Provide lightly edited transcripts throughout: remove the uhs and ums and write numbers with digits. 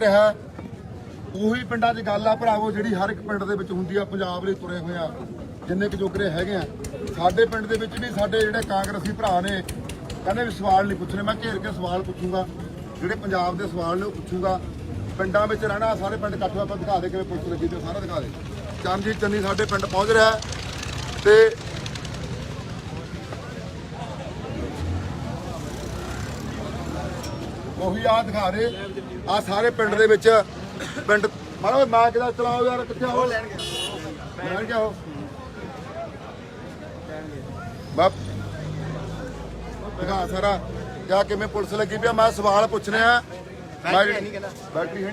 ਰਿਹਾ ਉਹੀ ਪਿੰਡਾਂ 'ਚ ਗੱਲ ਆ ਭਰਾਵੋ ਜਿਹੜੀ ਹਰ ਇੱਕ ਪਿੰਡ ਦੇ ਵਿੱਚ ਹੁੰਦੀ ਆ। ਪੰਜਾਬ ਲਈ ਤੁਰੇ ਹੋਏ ਆ ਜਿੰਨੇ ਕੁ ਜੋਗਰੇ ਹੈਗੇ ਆ। ਸਾਡੇ ਪਿੰਡ ਦੇ ਵਿੱਚ ਵੀ ਸਾਡੇ ਜਿਹੜੇ ਕਾਂਗਰਸੀ ਭਰਾ ਨੇ ਕਹਿੰਦੇ ਵੀ ਸਵਾਲ ਨਹੀਂ ਪੁੱਛਣੇ। ਮੈਂ ਘੇਰ ਕੇ ਸਵਾਲ ਪੁੱਛੂੰਗਾ, ਜਿਹੜੇ ਪੰਜਾਬ ਦੇ ਸਵਾਲ ਨੇ ਉਹ ਪੁੱਛੂੰਗਾ। ਪਿੰਡਾਂ ਵਿੱਚ ਰਹਿਣਾ, ਸਾਰੇ ਪਿੰਡ ਇਕੱਠ ਹੋਇਆ, ਦਿਖਾ ਦੇ ਕਿਵੇਂ ਪੁਲਿਸ ਲੱਗੀ ਤੇ ਸਾਰਾ ਦਿਖਾ ਦੇ। ਚਰਨਜੀਤ ਚੰਨੀ ਸਾਡੇ ਪਿੰਡ ਪਹੁੰਚ ਰਿਹਾ ਤੇ ਉਹੀ ਆ ਦਿਖਾ ਰਹੇ ਆ ਸਾਰੇ ਪਿੰਡ ਦੇ ਵਿੱਚ। ਪਿੰਡ ਮਾਰੋ ਮੈਂ ਕਿਹਦਾ ਚਲਾਓ ਯਾਰ, ਕਿੱਥੇ ਹੋ ਲੈਣ ਗਿਆ ਹੋ ਬਾਪ ਦਿਖਾ ਸਾਰਾ ਕਿਆ ਕਿਵੇਂ ਪੁਲਿਸ ਲੱਗੀ ਪਿਆ। ਮੈਂ ਸਵਾਲ ਪੁੱਛਣੇ ਆ। ਬੈਟਰੀ ਹੈ ਨਹੀਂ, ਬੈਟਰੀ ਹੈ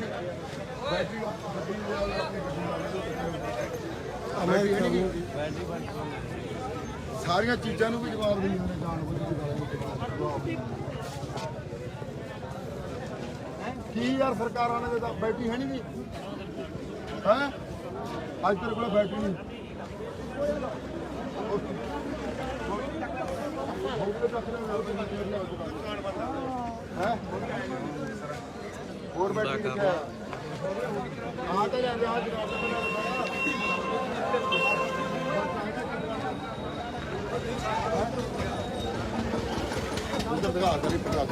ਨਹੀਂ, ਸਾਰੀਆਂ ਚੀਜ਼ਾਂ ਨੂੰ ਵੀ ਜਵਾਬ ਦਿੰਦੇ ਨੇ ਜਾਣ ਬੁੱਝ ਕੇ। ਕੀ ਯਾਰ ਸਰਕਾਰਾਂ ਨੇ ਤਾਂ ਬੈਟਰੀ ਹੈ ਨਹੀਂ ਜੀ ਹੈ। ਅੱਜ ਤੇਰੇ ਕੋਲ ਬੈਟਰੀ ਨਹੀਂ ਹੈ। ਹੋਰ ਬੈਟਰੀ ਕਿੱਥੇ ਆ ਤਾਂ ਜਾਂਦੇ ਆ ਉਧਰ ਦਿਖਾ ਕਰੀ ਪੰਜਾਬ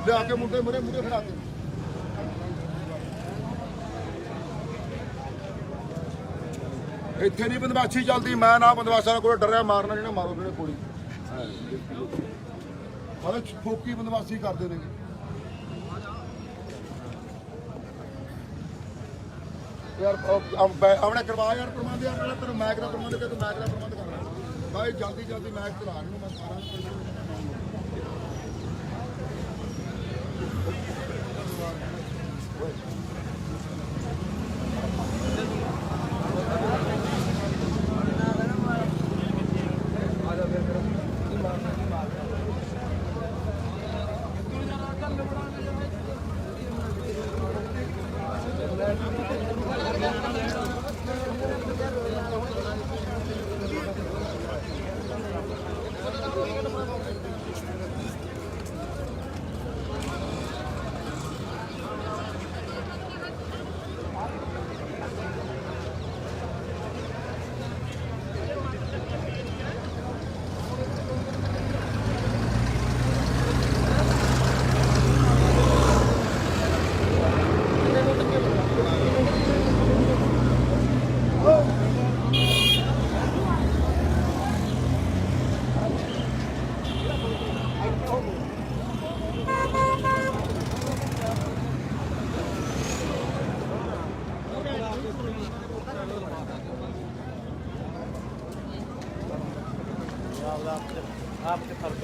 ਲਿਆ ਕੇ ਮੁੰਡੇ ਮੂਹਰੇ ਖੜਾ ਕੇ ਇੱਥੇ ਨਹੀਂ ਬਦਮਾਸ਼ੀ ਚੱਲਦੀ। ਮੈਂ ਨਾ ਬਦਮਾਸ਼ਾਂ ਕੋਲ ਡਰਿਆ ਮਾਰਨਾ, ਜਿਹੜਾ ਮਾਰੋ ਜਿਹੜੇ ਗੋਲੀ ਮਤਲਬ ਫੋਕੀ ਬਦਮਾਸ਼ੀ ਕਰਦੇ ਨੇ। ਯਾਰ ਆਪਣੇ ਕਰਵਾ ਯਾਰ ਪ੍ਰਬੰਧ ਯਾਰ, ਤੈਨੂੰ ਮੈਕ ਦਾ ਪ੍ਰਬੰਧ ਕਰ, ਤੂੰ ਮੈਕ ਦਾ ਪ੍ਰਬੰਧ ਕਰਨਾ ਭਾਈ। ਜਲਦੀ ਮੈਕ ਚਲਾ ਨੂੰ ਮੈਂ ਸਾਰਾ आपके फर्क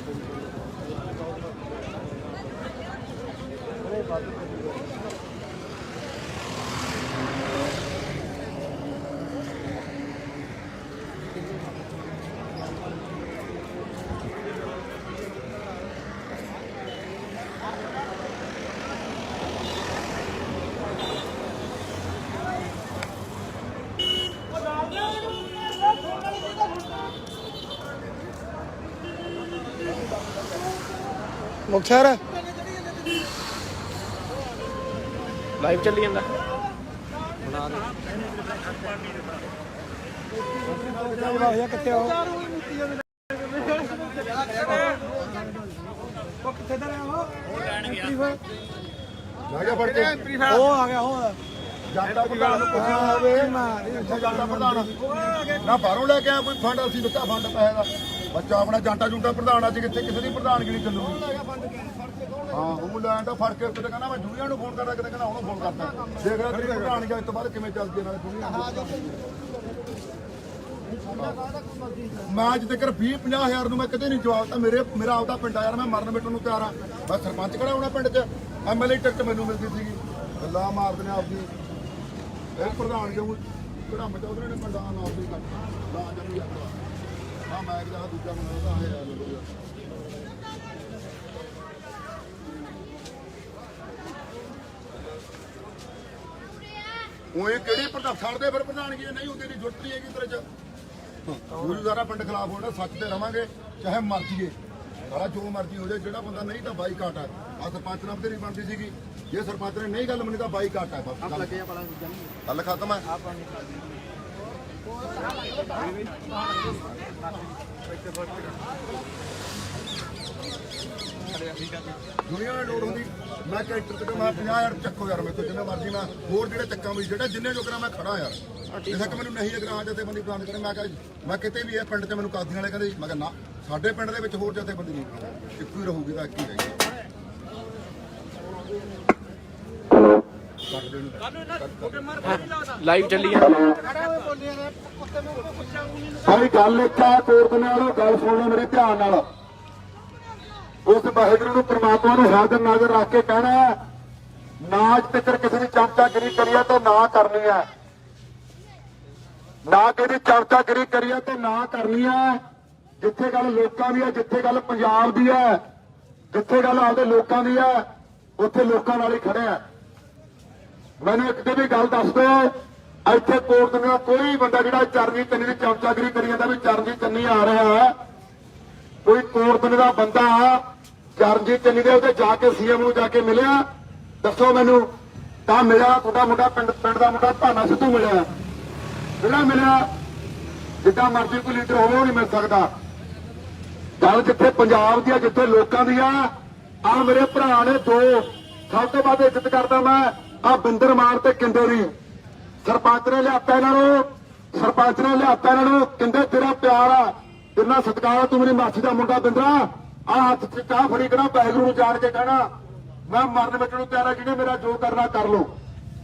मुक्तसर लाइव चली जाता ना बाहरों लैके आया कोई फंड असी दिता फंड पैसे का बच्चा अपना जांटा जूंटा प्रधान अज कितने किसी की प्रधानगिरी चलूगी। हाँ वो लैंड फड़ के कितने कहना मैं जूनियर फोन करता, कितने कहना उन्होंने फोन करता। देख रहा तेरी प्रधानगी इस तो बाद किमें चलती है दुनिया। ਮੈਂ ਅੱਜ ਤੱਕ 20-50 ਹਜ਼ਾਰ ਨੂੰ ਮੈਂ ਕਦੇ ਨਹੀਂ ਜਵਾਬ ਦਿੱਤਾ। ਮੇਰਾ ਆਪਦਾ ਪਿੰਡ ਆ ਯਾਰ, ਮੈਂ ਮਰਨ ਮਿਟਣ ਨੂੰ ਤਿਆਰ ਆ। ਮੈਂ ਸਰਪੰਚ ਕਿਹੜਾ ਹੋਣਾ ਪਿੰਡ 'ਚ, ਐਮਐਲਏ ਟਿਕਟ ਮੈਨੂੰ ਮਿਲਦੀ ਸੀਗੀ। ਗੱਲਾਂ ਮਾਰਦੇ ਨੇ ਆਪਦੀ, ਇਹ ਪ੍ਰਧਾਨ ਕਿਉਂ ਕਿਹੜਾ ਮਚਾਉਂਦੇ ਨੇ ਪਿੰਡਾਂ ਦਾ ਨਾਮ ਵੀ ਕੱਟ ਲਾ ਜਾਂਦੀ ਆ। ਮੈਂ ਕਿਹਾ ਦੂਜਾ ਬਣਾਉਂਦਾ ਹੈ ਯਾਰ ਉਹ ਇਹ ਕਿਹੜੀ ਪ੍ਰਧਾਨ ਛੱਡਦੇ ਫਿਰ ਪ੍ਰਧਾਨਗੀ ਨਹੀਂ ਹੁੰਦੀ, ਨਹੀਂ ਜੁੱਟ ਨਹੀਂ ਹੈਗੀ ਤੇਰੇ 'ਚ। ਗੁਰੂ ਸਾਰਾ ਪਿੰਡ ਖਿਲਾਫ ਹੋਣਾ, ਸੱਚ ਤੇ ਰਵਾਂਗੇ ਚਾਹੇ ਮਰ ਜੀਏ, ਸਾਰਾ ਜੋ ਮਰਜ਼ੀ ਹੋ ਜਾਏ। ਜਿਹੜਾ ਬੰਦਾ ਨਹੀਂ ਤਾਂ ਬਾਈਕਾਟ ਹੈ। ਆ ਸਰਪੰਚ ਨਾਲ ਤੇਰੀ ਬਣਦੀ ਸੀਗੀ, ਜੇ ਸਰਪੰਚ ਨੇ ਨਹੀਂ ਗੱਲ ਮੰਨੀ ਤਾਂ ਬਾਈਕਾਟ ਹੈ। ਗੱਲ ਖਤਮ ਹੈ। ਦੁਨੀਆ ਨਾਲ ਲੋੜ ਹੁੰਦੀ, ਮੈਂ ਕੈਂਟਰ ਤੇ ਮੈਂ 50,000 ਚੱਕੋ ਯਾਰ, ਮੇਰੇ ਤੋਂ ਜਿੰਨਾ ਮਰਜ਼ੀ ਮੈਂ ਹੋਰ ਜਿਹੜੇ ਚੱਕਾਂ ਵੀ ਜਿਹੜਾ ਜਿੰਨੇ ਜੋਗਰਾ ਮੈਂ ਖੜਾ ਯਾਰ। ਜਿਸ ਤੱਕ ਮੈਨੂੰ ਨਹੀਂ ਅਗਰ ਆ ਜਥੇਬੰਦੀ ਪਲਾਨ ਕਰੇ, ਮੈਂ ਕਿਹਾ ਮੈਂ ਕਿਤੇ ਵੀ ਇਹ ਪਿੰਡ 'ਚ ਮੈਨੂੰ ਕਾਦੀਆਂ ਵਾਲੇ ਕਹਿੰਦੇ, ਮੈਂ ਕਿਹਾ ਨਾ ਸਾਡੇ ਪਿੰਡ ਦੇ ਵਿੱਚ ਹੋਰ ਜਥੇਬੰਦੀ ਨਹੀਂ, ਇੱਕੋ ਹੀ ਰਹੂਗੀ ਤਾਂ ਇੱਕ ਹੀ ਰਹੇਗੀ। ਲਾਈਵ ਚੱਲੀ ਆ ਸਾਰੀ ਗੱਲ ਇੱਕ ਆ ਕੋਰਟ ਨਾਲ, ਗੱਲ ਸੁਣ ਲਓ ਮੇਰੇ ਧਿਆਨ ਨਾਲ। ਉਸ ਵਾਹਿਗੁਰੂ ਨੂੰ ਪ੍ਰਮਾਤਮਾ ਨੂੰ ਹਾਜ਼ਰ ਨਾਜ਼ਰ ਰੱਖ ਕੇ ਕਹਿਣਾ, ਨਾ ਅੱਜ ਤੱਕ ਕਿਸੇ ਦੀ ਚਮਚਾਗਿਰੀ ਕਰੀ ਹੈ ਤੇ ਨਾ ਕਰਨੀ ਹੈ, ਨਾ ਕਿਸੇ ਚਮਚਾਗਿਰੀ ਕਰੀ ਹੈ ਤੇ ਨਾ ਕਰਨੀ ਹੈ। ਜਿੱਥੇ ਗੱਲ ਲੋਕਾਂ ਦੀ ਹੈ, ਜਿੱਥੇ ਗੱਲ ਪੰਜਾਬ ਦੀ ਹੈ, ਜਿੱਥੇ ਗੱਲ ਆਪਦੇ ਲੋਕਾਂ ਦੀ ਹੈ, ਉੱਥੇ ਲੋਕਾਂ ਨਾਲ ਹੀ ਖੜੇ ਆ। ਮੈਨੂੰ ਇੱਕ ਤੇ ਵੀ ਗੱਲ ਦੱਸ ਦਿਓ, ਇੱਥੇ ਕੋਰਟ ਦਾ ਕੋਈ ਬੰਦਾ ਜਿਹੜਾ ਚਰਨਜੀਤ ਚੰਨੀ ਦੀ ਚਮਚਾਗਿਰੀ ਕਰੀ ਜਾਂਦਾ ਵੀ ਚਰਨਜੀਤ ਚੰਨੀ ਆ ਰਿਹਾ ਹੈ, ਕੋਈ ਕੋਰਟ ਦਾ ਬੰਦਾ ਚਰਨਜੀਤ ਚੰਨੀ ਦੇ ਉੱਤੇ ਜਾ ਕੇ ਸੀਐਮ ਨੂੰ ਜਾ ਕੇ ਮਿਲਿਆ, ਦੱਸੋ ਮੈਨੂੰ। ਤਾਂ ਮੇਰਾ ਤੁਹਾਡਾ ਮੁੰਡਾ ਪਿੰਡ ਦਾ ਮੁੰਡਾ ਭਾਨਾ ਸਿੱਧੂ ਮਿਲਿਆ, ਜਿਹੜਾ ਮਿਲਿਆ ਜਿੱਦਾਂ ਮਰਜ਼ੀ ਕੋਈ ਲੀਡਰ ਹੋਵੇ ਉਹ ਨਹੀਂ ਮਿਲ ਸਕਦਾ। ਗੱਲ ਜਿੱਥੇ ਪੰਜਾਬ ਦੀ ਆ, ਜਿੱਥੇ ਲੋਕਾਂ ਦੀ ਆ ਮੇਰੇ ਭਰਾ ਨੇ ਦੋ ਸਭ ਤੋਂ ਵੱਧ ਇੱਜ਼ਤ ਕਰਦਾ ਮੈਂ, ਆ ਬਿੰਦਰ ਮਾਨ ਤੇ ਕਿੰਦੇ ਦੀ। ਸਰਪੰਚ ਨੇ ਲਿਆਤਾ ਇਹਨਾਂ ਨੂੰ, ਸਰਪੰਚ ਨੇ ਲਿਆਤਾ ਇਹਨਾਂ ਨੂੰ। ਕਿੰਦੇ ਤੇਰਾ ਪਿਆਰ ਆ, ਤੇਰਾ ਸਤਿਕਾਰ, ਤੂੰ ਮੇਰੀ ਮਾਸੀ ਦਾ ਮੁੰਡਾ ਬਿੰਦਰਾ, ਆ ਹੱਥ 'ਚ ਚਾਹ ਫੜੀ ਕਹਿਣਾ ਵਾਹਿਗੁਰੂ ਨੂੰ ਜਾਣ ਕੇ ਕਹਿਣਾ ਮੈਂ ਮਰਨ ਮਿਟਣ ਨੂੰ ਤਿਆਰ ਆ, ਜਿਹਨੇ ਮੇਰਾ ਜੋ ਕਰਨਾ ਕਰ ਲੋ।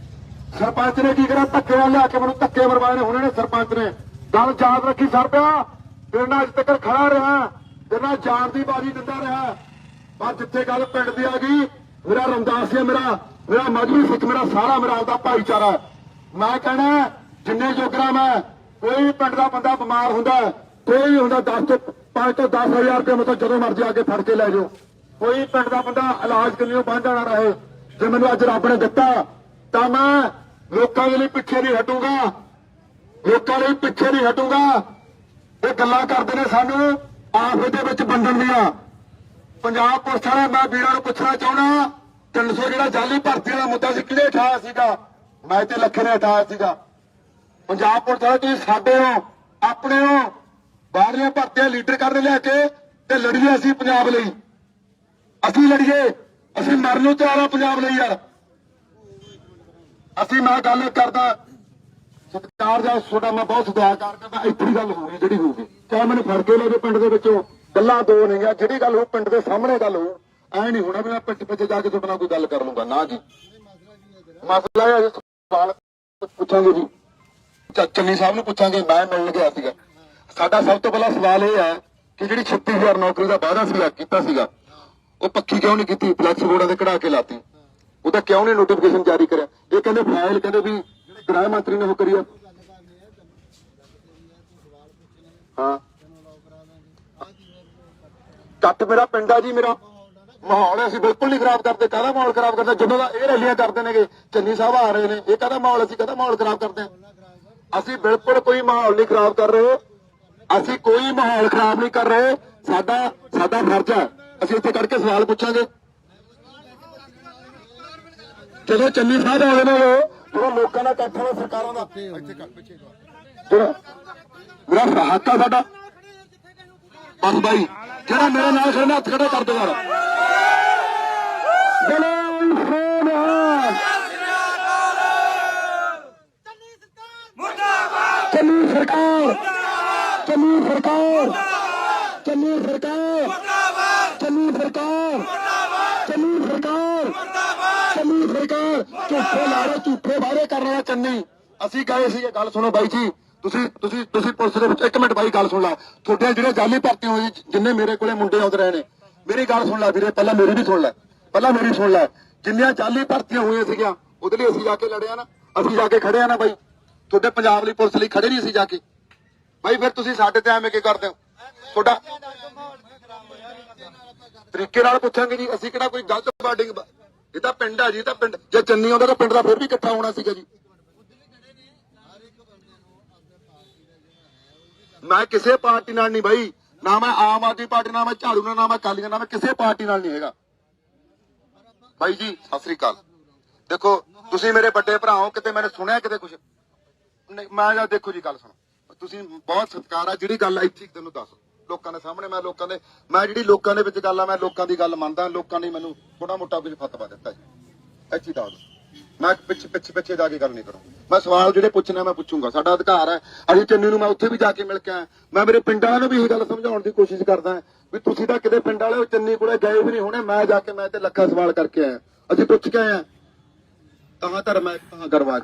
ਸਰਪੰਚ ਨੇ ਕੀ ਕਰਿਆ, ਧੱਕੇ ਨਾਲ ਲਿਆ ਕੇ ਮੈਨੂੰ ਧੱਕੇ ਮਰਵਾਏ ਨੇ ਹੁਣ ਇਹਨੇ ਸਰਪੰਚ ਨੇ। ਗੱਲ ਯਾਦ ਰੱਖੀ ਸਰ ਪਿਆ, ਤੇਰੇ ਨਾਲ ਅੱਜ ਤੱਕ ਖੜਾ ਰਿਹਾ, ਤੇਰੇ ਨਾਲ ਜਾਣ ਦੀ ਬਾਜੀ ਦਿੰਦਾ ਰਿਹਾ, ਪਰ ਜਿੱਥੇ ਗੱਲ ਪਿੰਡ ਦੀ ਆ ਗਈ, ਮੇਰਾ ਰਮਦਾਸੀਆ, ਮੇਰਾ ਮਜਬੀ ਸਿੱਖ, ਮੇਰਾ ਸਾਰਾ ਮੇਰਾ ਆਪਦਾ ਭਾਈਚਾਰਾ। ਮੈਂ ਕਹਿਣਾ ਜਿੰਨੇ ਜੋਗਰਾ ਮੈਂ, ਕੋਈ ਵੀ ਪਿੰਡ ਦਾ ਬੰਦਾ ਬਿਮਾਰ ਹੁੰਦਾ, ਕੋਈ ਵੀ ਹੁੰਦਾ 5 ਤੋਂ 10,000 ਰੁਪਏ ਮਤਲਬ ਜਦੋਂ ਮਰਜ਼ੀ ਆ ਕੇ ਫੜ ਕੇ ਲੈ ਜਾਓ। ਕੋਈ ਪਿੰਡ ਦਾ ਬੰਦਾ ਇਲਾਜ ਕਰਨੀਓ ਬੰਦ ਨਾ ਰਹੇ। ਜੇ ਮੈਨੂੰ ਅੱਜ ਰੱਬ ਨੇ ਦਿੱਤਾ ਤਾਂ ਮੈਂ ਲੋਕਾਂ ਦੇ ਲਈ ਪਿੱਛੇ ਨਹੀਂ ਹਟੂੰਗਾ, ਲੋਕਾਂ ਲਈ ਪਿੱਛੇ ਨਹੀਂ ਹਟੂੰਗਾ। ਇਹ ਗੱਲਾਂ ਕਰਦੇ ਨੇ ਸਾਨੂੰ ਆਫਤ ਦੇ ਵਿੱਚ ਵੰਡਣ ਦੀਆਂ। ਪੰਜਾਬ ਪੁਲਿਸ ਵਾਲੇ ਮੈਂ ਵੀਰਾਂ ਨੂੰ ਪੁੱਛਣਾ ਚਾਹੁੰਦਾ, 300 ਜਿਹੜਾ ਜਾਲੀ ਭਰਤੀ ਵਾਲਾ ਮੁੱਦਾ ਸੀ ਕਿਹਨੇ ਉਠਾਇਆ ਸੀਗਾ? ਮੈਂ ਤੇ ਲੱਖੇ ਨੇ ਉਠਾਇਆ ਸੀਗਾ। ਪੰਜਾਬ ਪੁਲਿਸ ਵਾਲੇ ਤੁਸੀਂ ਸਾਡੇ ਹੋ, ਆਪਣੇ ਹੋ, ਬਾਹਰਲੀਆਂ ਭਰਤੀਆਂ ਲੀਡਰ ਕਰਨ ਲੈ ਕੇ ਤੇ ਲੜੀਏ ਅਸੀਂ ਪੰਜਾਬ ਲਈ, ਅਸੀਂ ਲੜੀਏ, ਅਸੀਂ ਮਰਨ ਨੂੰ ਤਿਆਰ ਆ ਪੰਜਾਬ ਲਈ ਯਾਰ। ਅਸੀਂ ਮੈਂ ਗੱਲ ਕਰਦਾ ਸਤਿਕਾਰ ਦਾ ਤੁਹਾਡਾ, ਮੈਂ ਬਹੁਤ ਸਤਿਕਾਰ ਕਰਦਾ। ਇੱਥੇ ਗੱਲ ਹੋਊਗੀ ਜਿਹੜੀ ਹੋਊਗੀ, ਚਾਹੇ ਮੈਨੂੰ ਫੜ ਕੇ ਲੈ ਜਾਓ ਪਿੰਡ ਦੇ ਵਿੱਚੋਂ। ਗੱਲਾਂ ਦੋ ਨਹੀਂ ਆ, ਜਿਹੜੀ ਗੱਲ ਹੋਊ ਪਿੰਡ ਦੇ ਸਾਹਮਣੇ ਗੱਲ ਹੋਊ। ਐ ਨਹੀਂ ਹੋਣਾ ਵੀ ਮੈਂ ਪਿੱਛੇ ਪਿੱਛੇ ਜਾ ਕੇ ਤੁਹਾਡੇ ਨਾਲ ਕੋਈ ਗੱਲ ਕਰ ਲੂੰਗਾ, ਨਾ ਜੀ। ਮਸਲਾ ਹੈ ਸਵਾਲ ਪੁੱਛਾਂਗੇ ਜੀ, ਚੰਨੀ ਸਾਹਿਬ ਨੂੰ ਪੁੱਛਾਂਗੇ। ਮੈਂ ਮਿਲਣ ਗਿਆ ਸੀਗਾ, ਸਾਡਾ ਸਭ ਤੋਂ ਪਹਿਲਾ ਸਵਾਲ ਇਹ ਹੈ ਕਿ ਜਿਹੜੀ 36,000 ਨੌਕਰੀ ਦਾ ਵਾਅਦਾ ਸੀਗਾ ਕੀਤਾ ਸੀਗਾ, ਉਹ ਪੱਕੀ ਕਿਉਂ ਨਹੀਂ ਕੀਤੀ? ਫਲੈਕਸ ਬੋਰਡਾਂ ਤੇ ਕਢਾ ਕੇ ਲਾਤੀ, ਉਹਦਾ ਕਿਉਂ ਨਹੀਂ ਨੋਟੀਫਿਕੇਸ਼ਨ ਜਾਰੀ ਕਰਿਆ? ਇਹ ਕਹਿੰਦੇ ਫਾਈਲ, ਕਹਿੰਦੇ ਵੀ ਗ੍ਰਹਿ ਮੰਤਰੀ ਨੇ ਉਹ ਕਰੀ ਆ। ਹਾਂ ਕੱਟ ਮੇਰਾ ਪਿੰਡ ਆ ਜੀ, ਮੇਰਾ ਮਾਹੌਲ ਅਸੀਂ ਬਿਲਕੁਲ ਨਹੀਂ ਖਰਾਬ ਕਰਦੇ। ਕਾਹਦਾ ਮਾਹੌਲ ਖਰਾਬ ਕਰਦੇ? ਜਦੋਂ ਦਾ ਇਹ ਰੈਲੀਆਂ ਕਰਦੇ ਨੇਗੇ, ਚੰਨੀ ਸਾਹਿਬ ਆ ਰਹੇ ਨੇ, ਇਹ ਕਾਹਦਾ ਮਾਹੌਲ, ਅਸੀਂ ਕਾਹਦਾ ਮਾਹੌਲ ਖਰਾਬ ਕਰਦੇ ਹਾਂ? ਅਸੀਂ ਬਿਲਕੁਲ ਕੋਈ ਮਾਹੌਲ ਨਹੀਂ ਖਰਾਬ ਕਰ ਰਹੇ, ਅਸੀਂ ਕੋਈ ਮਾਹੌਲ ਖਰਾਬ ਨਹੀਂ ਕਰ ਰਹੇ। ਸਾਡਾ ਫਰਜ਼ ਹੈ, ਅਸੀਂ ਇੱਥੇ ਕੱਢ ਕੇ ਸਵਾਲ ਪੁੱਛਾਂਗੇ। ਜਦੋਂ ਚੰਨੀ ਸਾਹਿਬ ਆਏ ਨੇ, ਜਦੋਂ ਲੋਕਾਂ ਦਾ ਇਕੱਠ ਹੋਣਾ ਸਰਕਾਰਾਂ ਦਾ, ਮੇਰਾ ਹੱਕ ਆ ਸਾਡਾ। ਬਸ ਬਾਈ ਜਿਹੜਾ ਮੇਰੇ ਨਾਲ ਖੜਾ ਹੱਥ ਖੜਾ ਕਰ ਦੋ ਯਾਰ। ਚੰਨੀ ਸਰਕਾਰ, ਚੰਨੀ ਸਰਕਾਰ, ਚੰਨੀ ਸਰਕਾਰ, ਚੰਨੀ ਸਰਕਾਰ, ਚੰਨੀ ਸਰਕਾਰ, ਚੰਨੀ ਸਰਕਾਰ। ਝੂਠੇ ਲਾਰੇ, ਝੂਠੇ ਵਾਅਦੇ ਕਰ ਰਿਹਾ ਚੰਨੀ। ਅਸੀਂ ਗਏ ਸੀ, ਗੱਲ ਸੁਣੋ ਬਾਈ ਜੀ, ਤੁਸੀਂ ਪੁਲਿਸ ਦੇ ਵਿੱਚ ਇੱਕ ਮਿੰਟ ਬਾਈ ਗੱਲ ਸੁਣ ਲਾ। ਤੁਹਾਡੇ ਜਿਹੜੇ ਜਾਲੀ ਭਰਤੀ ਹੋਏ ਜਿੰਨੇ ਮੇਰੇ ਕੋਲੇ ਮੁੰਡੇ ਆਉਂਦੇ ਰਹੇ ਨੇ, ਮੇਰੀ ਗੱਲ ਸੁਣ ਲੈ ਵੀਰੇ, ਪਹਿਲਾਂ ਮੇਰੀ ਵੀ ਸੁਣ ਲੈ, ਜਿੰਨੀਆਂ ਜਾਲੀ ਭਰਤੀਆਂ ਹੋਈਆਂ ਸੀਗੀਆਂ ਉਹਦੇ ਲਈ ਅਸੀਂ ਜਾ ਕੇ ਲੜੇ ਆ ਨਾ, ਅਸੀਂ ਜਾ ਕੇ ਖੜੇ ਆ ਨਾ ਬਾਈ। ਤੁਹਾਡੇ ਪੰਜਾਬ ਲਈ ਪੁਲਿਸ ਲਈ ਖੜੇ ਨਹੀਂ ਅਸੀਂ ਜਾ ਕੇ ਬਾਈ। ਫਿਰ ਤੁਸੀਂ ਸਾਡੇ ਤੇ ਐਵੇਂ ਕੀ ਕਰਦੇ ਹੋ? ਤੁਹਾਡਾ ਤਰੀਕੇ ਨਾਲ ਪੁੱਛਾਂਗੇ ਜੀ, ਅਸੀਂ ਕਿਹੜਾ ਕੋਈ ਗਲਤ ਵਾਰਡਿੰਗ, ਇਹ ਤਾਂ ਪਿੰਡ ਆ ਜੀ, ਤਾਂ ਪਿੰਡ ਜੇ ਚੰਨੀ ਆਉਂਦਾ ਤਾਂ ਪਿੰਡ ਦਾ ਫਿਰ ਵੀ ਇਕੱਠਾ ਹੋਣਾ ਸੀਗਾ ਜੀ। ਮੈਂ ਕਿਸੇ ਪਾਰਟੀ ਨਾਲ ਨਹੀਂ ਬਾਈ, ਨਾ ਮੈਂ ਆਮ ਆਦਮੀ ਪਾਰਟੀ ਨਾਲ, ਮੈਂ ਝਾੜੂ ਨਾਲ, ਨਾ ਮੈਂ ਅਕਾਲੀਆਂ ਨਾਲ, ਮੈਂ ਕਿਸੇ ਪਾਰਟੀ ਨਾਲ ਨਹੀਂ ਹੈਗਾ ਬਾਈ ਜੀ। ਸਤਿ ਸ੍ਰੀ ਅਕਾਲ। ਦੇਖੋ ਤੁਸੀਂ ਮੇਰੇ ਵੱਡੇ ਭਰਾ ਹੋ, ਕਿਤੇ ਮੈंने ਸੁਣਿਆ ਕਿਤੇ ਕੁਝ ਨਹੀਂ। ਮੈਂ ਦੇਖੋ ਜੀ ਗੱਲ ਸੁਣੋ, ਤੁਸੀਂ ਬਹੁਤ ਸਤਿਕਾਰ ਆ, ਜਿਹੜੀ ਗੱਲ ਇੱਥੇ ਤੈਨੂੰ ਦੱਸ ਲੋਕਾਂ ਦੇ ਸਾਹਮਣੇ, ਮੈਂ ਜਿਹੜੀ ਲੋਕਾਂ ਦੇ ਵਿੱਚ ਗੱਲ ਆ, ਮੈਂ ਲੋਕਾਂ ਦੀ ਗੱਲ ਮੰਨਦਾ। ਲੋਕਾਂ ਨੇ ਮੈਨੂੰ ਥੋੜਾ ਮੋਟਾ ਕੁਝ ਫਤਵਾ ਦਿੱਤਾ ਜੀ, ਇੱਥੇ ਦੱਸ। ਮੈਂ ਪਿੱਛੇ ਜਾ ਕੇ ਗੱਲ ਨਹੀਂ ਕਰੂੰ। ਮੈਂ ਸਵਾਲ ਜਿਹੜੇ ਪੁੱਛਣੇ ਮੈਂ ਪੁੱਛੂੰਗਾ, ਸਾਡਾ ਅਧਿਕਾਰ ਹੈ। ਅਸੀਂ ਚੰਨੀ ਨੂੰ ਮੈਂ ਉੱਥੇ ਵੀ ਜਾ ਕੇ ਮਿਲ ਕੇ ਆਇਆ। ਮੈਂ ਮੇਰੇ ਪਿੰਡ ਵਾਲਿਆਂ ਨੂੰ ਵੀ ਇਹ ਗੱਲ ਸਮਝਾਉਣ ਦੀ ਕੋਸ਼ਿਸ਼ ਕਰਦਾ ਵੀ ਤੁਸੀਂ ਤਾਂ ਕਿਤੇ ਪਿੰਡ ਵਾਲੇ ਚੰਨੀ ਕੋਲੇ ਗਏ ਵੀ ਨਹੀਂ ਹੋਣੇ। ਮੈਂ ਜਾ ਕੇ ਮੈਂ ਤੇ ਲੱਖਾਂ ਸਵਾਲ ਕਰਕੇ ਆਇਆ, ਅਸੀਂ ਪੁੱਛ ਕੇ ਆਏ ਆ। ਤਾਂ ਧਰਮ ਹੈ, ਤਾਂ ਗਰਵਾਜ।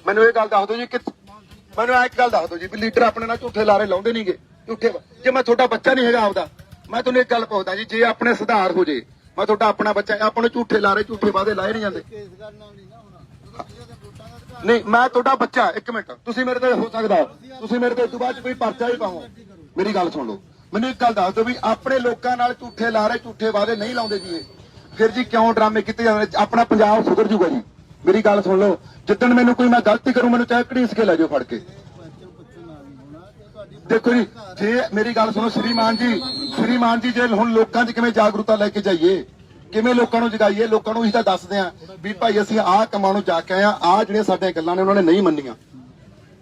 ਮੈਨੂੰ ਇਹ ਗੱਲ ਦੱਸ ਦਿਓ ਜੀ ਕਿ ਮੈਨੂੰ ਇੱਕ ਗੱਲ ਦੱਸ ਦਿਓ ਜੀ ਵੀ ਲੀਡਰ ਆਪਣੇ ਨਾਲ ਝੂਠੇ ਲਾਰੇ ਲਾਉਂਦੇ ਨਹੀਂਗੇ, ਝੂਠੇ। ਜੇ ਮੈਂ ਤੁਹਾਡਾ ਬੱਚਾ ਨਹੀਂ ਹੈਗਾ ਆਪਦਾ, ਮੈਂ ਤੁਹਾਨੂੰ ਇੱਕ ਗੱਲ ਪੁੱਛਦਾ ਜੀ, ਜੇ ਆਪਣੇ ਸੁਧਾਰ ਹੋ ਜੇ, ਮੈਂ ਤੁਹਾਡਾ ਆਪਣਾ ਬੱਚਾ, ਆਪਣੇ ਝੂਠੇ ਲਾਰੇ ਝੂਠੇ ਵਾਅਦੇ ਲਾਏ ਨਹੀਂ ਜਾਂਦੇ। ਨਹੀਂ ਮੈਂ ਤੁਹਾਡਾ ਬੱਚਾ, ਇੱਕ ਮਿੰਟ, ਤੁਸੀਂ ਮੇਰੇ ਤੇ ਹੋ ਸਕਦਾ ਤੁਸੀਂ ਮੇਰੇ ਤੇ ਇਸ ਤੋਂ ਬਾਅਦ ਕੋਈ ਪਰਚਾ ਹੀ ਪਾਓ। ਮੇਰੀ ਗੱਲ ਸੁਣ ਲਓ, ਮੈਨੂੰ ਇੱਕ ਗੱਲ ਦੱਸ ਦਿਓ ਵੀ ਆਪਣੇ ਲੋਕਾਂ ਨਾਲ ਝੂਠੇ ਲਾਰੇ ਝੂਠੇ ਵਾਅਦੇ ਨਹੀਂ ਲਾਉਂਦੇ ਜੀ ਇਹ, ਫਿਰ ਜੀ ਕਿਉਂ ਡਰਾਮੇ ਕੀਤੇ ਜਾਂਦੇ? ਆਪਣਾ ਪੰਜਾਬ ਸੁਧਰ ਜੂਗਾ ਜੀ। ਮੇਰੀ ਗੱਲ ਸੁਣ ਲਓ, ਜਿੱਦਣ ਮੈਨੂੰ ਕੋਈ ਮੈਂ ਗਲਤੀ ਕਰੂੰ, ਮੈਨੂੰ ਚਾਹੇ ਘੜੀਸ ਕੇ ਲੈ ਜਾਓ ਫੜ ਕੇ। ਦੇਖੋ ਜੀ, ਜੇ ਮੇਰੀ ਗੱਲ ਸੁਣੋ ਸ਼੍ਰੀਮਾਨ ਜੀ, ਜੇ ਹੁਣ ਲੋਕਾਂ 'ਚ ਕਿਵੇਂ ਜਾਗਰੂਕਤਾ ਲੈ ਕੇ ਜਾਈਏ, ਕਿਵੇਂ ਲੋਕਾਂ ਨੂੰ ਜਗਾਈਏ? ਲੋਕਾਂ ਨੂੰ ਅਸੀਂ ਤਾਂ ਦੱਸਦੇ ਆਂ ਵੀ ਭਾਈ ਅਸੀਂ ਆਹ ਕੰਮਾਂ ਨੂੰ ਜਾ ਕੇ ਆਏ ਆ, ਆਹ ਜਿਹੜੀਆਂ ਸਾਡੀਆਂ ਗੱਲਾਂ ਨੇ ਉਹਨਾਂ ਨੇ ਨਹੀਂ ਮੰਨੀਆਂ।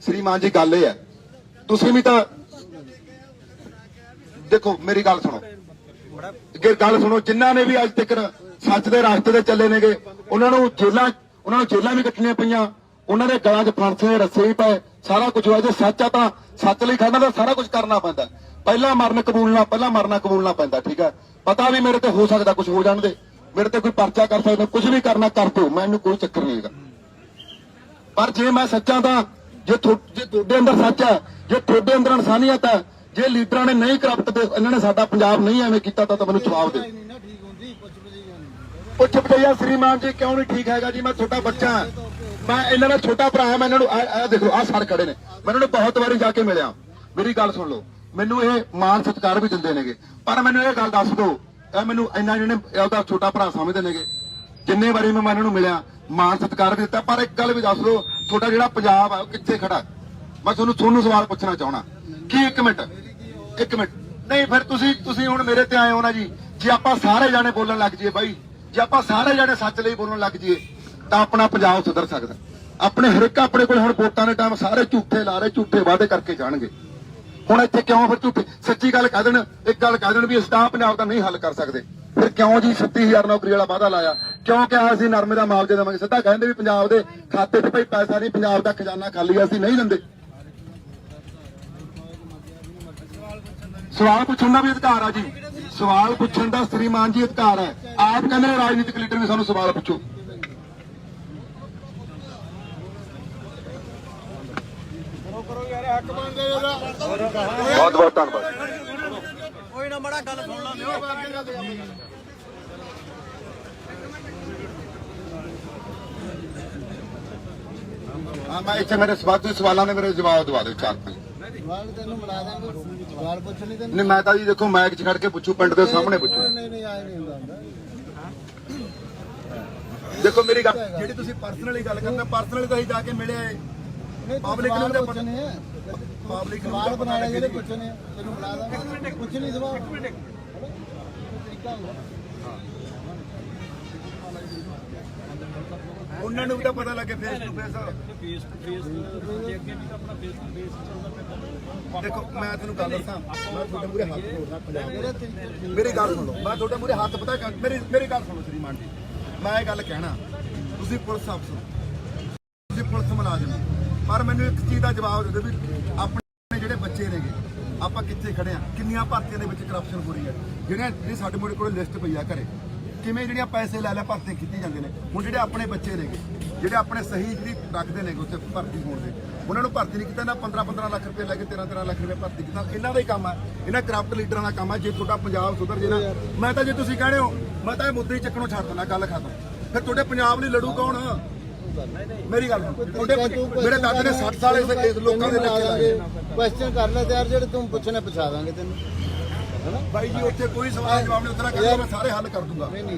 ਸ਼੍ਰੀਮਾਨ ਜੀ ਗੱਲ ਇਹ ਹੈ, ਤੁਸੀਂ ਵੀ ਤਾਂ ਦੇਖੋ ਮੇਰੀ ਗੱਲ ਸੁਣੋ, ਗੱਲ ਸੁਣੋ, ਜਿਨ੍ਹਾਂ ਨੇ ਵੀ ਅੱਜ ਤੱਕ ਸੱਚ ਦੇ ਰਸਤੇ ਤੇ ਚੱਲੇ ਨੇਗੇ, ਉਹਨਾਂ ਨੂੰ ਜੇਲਾਂ ਵੀ ਕੱਟਣੀਆਂ ਪਈਆਂ, ਉਹਨਾਂ ਦੇ ਗਲਾਂ 'ਚ ਫਾਂਸੀਆਂ ਰੱਸੇ ਵੀ ਪਏ, ਸਾਰਾ ਕੁਝ ਹੋਇਆ। ਜੇ ਸੱਚ ਆ ਤਾਂ ਸੱਚ ਲਈ ਖੜਨਾ ਤਾਂ ਸਾਰਾ ਕੁਝ ਕਰਨਾ ਪੈਂਦਾ। ਪਹਿਲਾਂ ਮਰਨਾ ਕਬੂਲਣਾ ਪੈਂਦਾ, ਠੀਕ ਹੈ। ਪਤਾ ਵੀ ਮੇਰੇ ਤੇ ਹੋ ਸਕਦਾ ਕੁਝ ਹੋ ਜਾਣ ਦੇ, ਮੇਰੇ ਤੇ ਕੋਈ ਪਰਚਾ ਕਰ ਸਕਦਾ, ਕੁਝ ਵੀ ਕਰਨਾ ਕਰ ਦਿਓ, ਮੈਨੂੰ ਕੋਈ ਚੱਕਰ ਨਹੀਂ ਹੈਗਾ। ਪਰ ਜੇ ਮੈਂ ਸੱਚਾ ਤਾਂ, ਜੇ ਤੁਹਾਡੇ ਅੰਦਰ ਸੱਚ ਹੈ, ਜੇ ਤੁਹਾਡੇ ਅੰਦਰ ਇਨਸਾਨੀਅਤ ਹੈ, ਜੇ ਲੀਡਰਾਂ ਨੇ ਨਹੀਂ ਕਰਪਟ, ਇਹਨਾਂ ਨੇ ਸਾਡਾ ਪੰਜਾਬ ਨਹੀਂ ਐਵੇਂ ਕੀਤਾ ਤਾਂ ਮੈਨੂੰ ਜਵਾਬ ਦਿਓ। ਪੁੱਛ ਬਟਈਆ ਸ਼੍ਰੀਮਾਨ ਜੀ ਕਿਉਂ ਨਹੀਂ ਠੀਕ ਹੈਗਾ ਜੀ? ਮੈਂ ਛੋਟਾ ਬੱਚਾ, ਮੈਂ ਇਹਨਾਂ ਦਾ ਛੋਟਾ ਭਰਾ ਹਾਂ। ਮੈਂ ਇਹਨਾਂ ਨੂੰ ਦੇਖੋ ਆਹ ਸਰ ਖੜੇ ਨੇ, ਮੈਂ ਇਹਨਾਂ ਨੂੰ ਬਹੁਤ ਵਾਰੀ ਜਾ ਕੇ ਮਿਲਿਆ। ਮੇਰੀ ਗੱਲ ਸੁਣ ਲਓ, ਮੈਨੂੰ ਇਹ ਮਾਣ ਸਤਿਕਾਰ ਵੀ ਦਿੰਦੇ ਨੇਗੇ, ਪਰ ਮੈਨੂੰ ਇਹ ਗੱਲ ਦੱਸ ਦਿਓ, ਇਹ ਮੈਨੂੰ ਇੰਨਾ ਜਿਹਨੇ ਉਹਦਾ ਛੋਟਾ ਭਰਾ ਸਮਝਦੇ ਨੇਗੇ। ਜਿੰਨੇ ਵਾਰੀ ਮੈਂ ਇਹਨਾਂ ਨੂੰ ਮਿਲਿਆ, ਮਾਣ ਸਤਿਕਾਰ ਵੀ ਦਿੱਤਾ, ਪਰ ਇੱਕ ਗੱਲ ਵੀ ਦੱਸ ਦਿਓ, ਤੁਹਾਡਾ ਜਿਹੜਾ ਪੰਜਾਬ ਆ ਉਹ ਕਿੱਥੇ ਖੜਾ? ਮੈਂ ਤੁਹਾਨੂੰ ਸਵਾਲ ਪੁੱਛਣਾ ਚਾਹਣਾ ਕਿ ਇੱਕ ਮਿੰਟ ਨਹੀਂ, ਫਿਰ ਤੁਸੀਂ ਹੁਣ ਮੇਰੇ ਤੇ ਆਏ ਹੋ ਨਾ ਜੀ। ਜੇ ਆਪਾਂ ਸਾਰੇ ਜਾਣੇ ਬੋਲਣ ਲੱਗ ਜਾਈਏ ਬਾਈ, ਜੇ ਆਪਾਂ ਸਾਰੇ ਜਾਣੇ ਸੱਚ ਲਈ ਬੋਲਣ ਲੱਗ ਜਾਈਏ ਤਾਂ ਆਪਣਾ ਪੰਜਾਬ ਸੁਧਰ ਸਕਦਾ। ਆਪਣੇ ਹਰ ਇੱਕ ਆਪਣੇ ਕੋਲ ਹੁਣ ਵੋਟਾਂ ਦੇ ਟਾਈਮ ਸਾਰੇ ਝੂਠੇ ਲਾਰੇ ਝੂਠੇ ਵਾਅਦੇ ਕਰਕੇ ਜਾਣਗੇ। ਹੁਣ ਇੱਥੇ ਕਿਉਂ ਫਿਰ ਝੂਠੇ ਸੱਚੀ ਗੱਲ ਕਹਿ ਦੇਣ, ਇੱਕ ਗੱਲ ਕਹਿ ਦੇਣ ਵੀ ਅਸੀਂ ਤਾਂ ਪੰਜਾਬ ਦਾ ਨਹੀਂ ਹੱਲ ਕਰ ਸਕਦੇ, ਫਿਰ ਕਿਉਂ ਜੀ 36000 ਨੌਕਰੀ ਵਾਲਾ ਵਾਅਦਾ ਲਾਇਆ? ਕਿਉਂ ਕਿਹਾ ਅਸੀਂ ਨਰਮੇ ਦਾ ਮੁਆਵਜ਼ਾ ਦੇਵਾਂਗੇ? ਸਿੱਧਾ ਕਹਿੰਦੇ ਵੀ ਪੰਜਾਬ ਦੇ ਖਾਤੇ 'ਚ ਭਾਈ ਪੈਸਾ ਨਹੀਂ, ਪੰਜਾਬ ਦਾ ਖਜ਼ਾਨਾ ਖਾਲੀ, ਅਸੀਂ ਨਹੀਂ ਦਿੰਦੇ। ਸਵਾਲ ਪੁੱਛਣ ਦਾ ਵੀ ਅਧਿਕਾਰ ਆ ਜੀ, ਸਵਾਲ ਪੁੱਛਣ ਦਾ ਸ਼੍ਰੀਮਾਨ ਜੀ ਅਧਿਕਾਰ ਹੈ। ਆਪ ਕਹਿੰਦੇ ਨੇ ਰਾਜਨੀਤਿਕ ਲੀਡਰ ਵੀ ਸਾਨੂੰ ਸਵਾਲ ਪੁੱਛੋ। ਬਹੁਤ ਬਹੁਤ ਧੰਨਵਾਦ। ਕੋਈ ਨਾ ਬੜਾ ਗੱਲ ਸੁਣ ਲਾ। ਹਾਂ ਮੈਂ ਇੱਥੇ ਮੇਰੇ ਸਵਾਲਾਂ ਦੇ ਮੇਰੇ ਜਵਾਬ ਦਵਾ ਦਿਓ 4-5 ਸਵਾਲ ਤੈਨੂੰ ਬੁਲਾ ਦਾਂਗੇ, ਸਵਾਲ ਪੁੱਛ ਨਹੀਂ ਤੈਨੂੰ। ਨਹੀਂ ਮੈਂ ਤਾਂ ਜੀ ਦੇਖੋ ਮਾਈਕ 'ਚ ਖੜ ਕੇ ਪੁੱਛੂ, ਪਿੰਡ ਦੇ ਸਾਹਮਣੇ ਪੁੱਛੂ। ਨਹੀਂ ਆਏ ਨਹੀਂ ਹੁੰਦਾ। ਦੇਖੋ ਮੇਰੀ ਗੱਲ ਜਿਹੜੀ ਤੁਸੀਂ ਪਰਸਨਲੀ ਗੱਲ ਕਰਦੇ, ਪਰਸਨਲੀ ਤਾਂ ਅਸੀਂ ਜਾ ਕੇ ਮਿਲੇ ਆਏ, ਪਬਲਿਕ ਨੂੰ ਤਾਂ ਪਤਾ ਨਹੀਂ ਹੈ। ਪਬਲਿਕ ਨੂੰ ਸਵਾਲ ਬਣਾਇਆ ਜਿਹੜੇ ਪੁੱਛਣੇ ਤੈਨੂੰ ਬੁਲਾ ਦਾਂਗੇ, ਪੁੱਛ ਨਹੀਂ ਸਵਾਲ। ਉਹਨਾਂ ਨੂੰ ਵੀ ਤਾਂ ਪਤਾ ਲੱਗੇ ਫੇਸ ਟੂ ਫੇਸ। ਦੇਖੋ ਮੈਂ ਤੈਨੂੰ ਗੱਲ ਦੱਸਾਂ, ਮੈਂ ਤੁਹਾਡੇ ਮੂਹਰੇ ਹੱਥ ਜੋੜਦਾ ਪੰਜਾਬ। ਮੇਰੀ ਗੱਲ ਸੁਣੋ, ਮੈਂ ਤੁਹਾਡੇ ਮੂਹਰੇ ਹੱਥ ਪਤਾ ਮੇਰੀ ਗੱਲ ਸੁਣੋ ਸ਼੍ਰੀਮਾਨ ਜੀ, ਮੈਂ ਇਹ ਗੱਲ ਕਹਿਣਾ, ਤੁਸੀਂ ਪੁਲਿਸ ਅਫਸਰ, ਤੁਸੀਂ ਪੁਲਿਸ ਮੁਲਾਜ਼ਮ, ਪਰ ਮੈਨੂੰ ਇੱਕ ਚੀਜ਼ ਦਾ ਜਵਾਬ ਦੇ ਦਿਓ ਵੀ ਆਪਣੇ ਜਿਹੜੇ ਬੱਚੇ ਨੇਗੇ, ਆਪਾਂ ਕਿੱਥੇ ਖੜੇ ਆ? ਕਿੰਨੀਆਂ ਭਰਤੀਆਂ ਦੇ ਵਿੱਚ ਕਰਪਸ਼ਨ ਹੋ ਰਹੀ ਹੈ? ਜਿਹੜੀ ਸਾਡੇ ਮੋੜੇ ਕੋਲ ਲਿਸਟ ਪਈ ਆ ਘਰੇ, ਕਿਵੇਂ ਜਿਹੜੀਆਂ ਪੈਸੇ ਲੈ ਭਰਤੀ ਕੀਤੀ ਜਾਂਦੇ ਨੇ। ਹੁਣ ਜਿਹੜੇ ਆਪਣੇ ਬੱਚੇ ਨੇਗੇ, ਜਿਹੜੇ ਆਪਣੇ ਸਹੀ ਜਿਹੜੀ ਰੱਖਦੇ ਨੇ ਉੱਥੇ ਭਰਤੀ ਹੋਣ ਦੇ, ਉਹਨਾਂ ਨੂੰ ਭਰਤੀ ਨਹੀਂ ਕੀਤਾ ਨਾ। 15-15 ਲੱਖ ਰੁਪਏ ਲੈ ਕੇ 13-13 ਲੱਖ ਰੁਪਏ ਭਰਤੀ ਕੀਤਾ। ਇਹਨਾਂ ਦਾ ਹੀ ਕੰਮ ਹੈ, ਇਹਨਾਂ ਕਰਪਟ ਲੀਡਰਾਂ ਦਾ ਕੰਮ ਹੈ। ਜੇ ਤੁਹਾਡਾ ਪੰਜਾਬ ਸੁਧਰ ਜੇ ਨਾ, ਮੈਂ ਤਾਂ ਜੇ ਤੁਸੀਂ ਕਹਿਣੇ ਹੋ ਮੈਂ ਤਾਂ ਇਹ ਮੁੱਦੇ ਚੱਕਣੋਂ ਛੱਡ ਦਿੰਦਾ, ਗੱਲ ਖਤਮ। ਫਿਰ ਤੁਹਾਡੇ ਪੰਜਾਬ ਲਈ ਲੜੂ ਕੌਣ? ਮੇਰੀ ਗੱਲ ਤੁਹਾਡੇ ਮੇਰੇ ਦਾਦੇ ਨੇ 60 ਸਾਲ ਇਸ ਲੋਕਾਂ ਦੇ ਲੱਗੇ। ਕੁਐਸਚਨ ਕਰ ਲੈ ਯਾਰ, ਜਿਹੜੇ ਤੂੰ ਪੁੱਛਣਾ ਪੁੱਛਾ ਦਾਂਗੇ ਤੈਨੂੰ। ਬਾਈ ਜੀ ਉੱਥੇ ਕੋਈ ਸਵਾਲ ਜਵਾਬ ਨਹੀਂ, ਉੱਥੇ ਕਹਿੰਦਾ ਮੈਂ ਸਾਰੇ ਹੱਲ ਕਰ ਦੂੰਗਾ।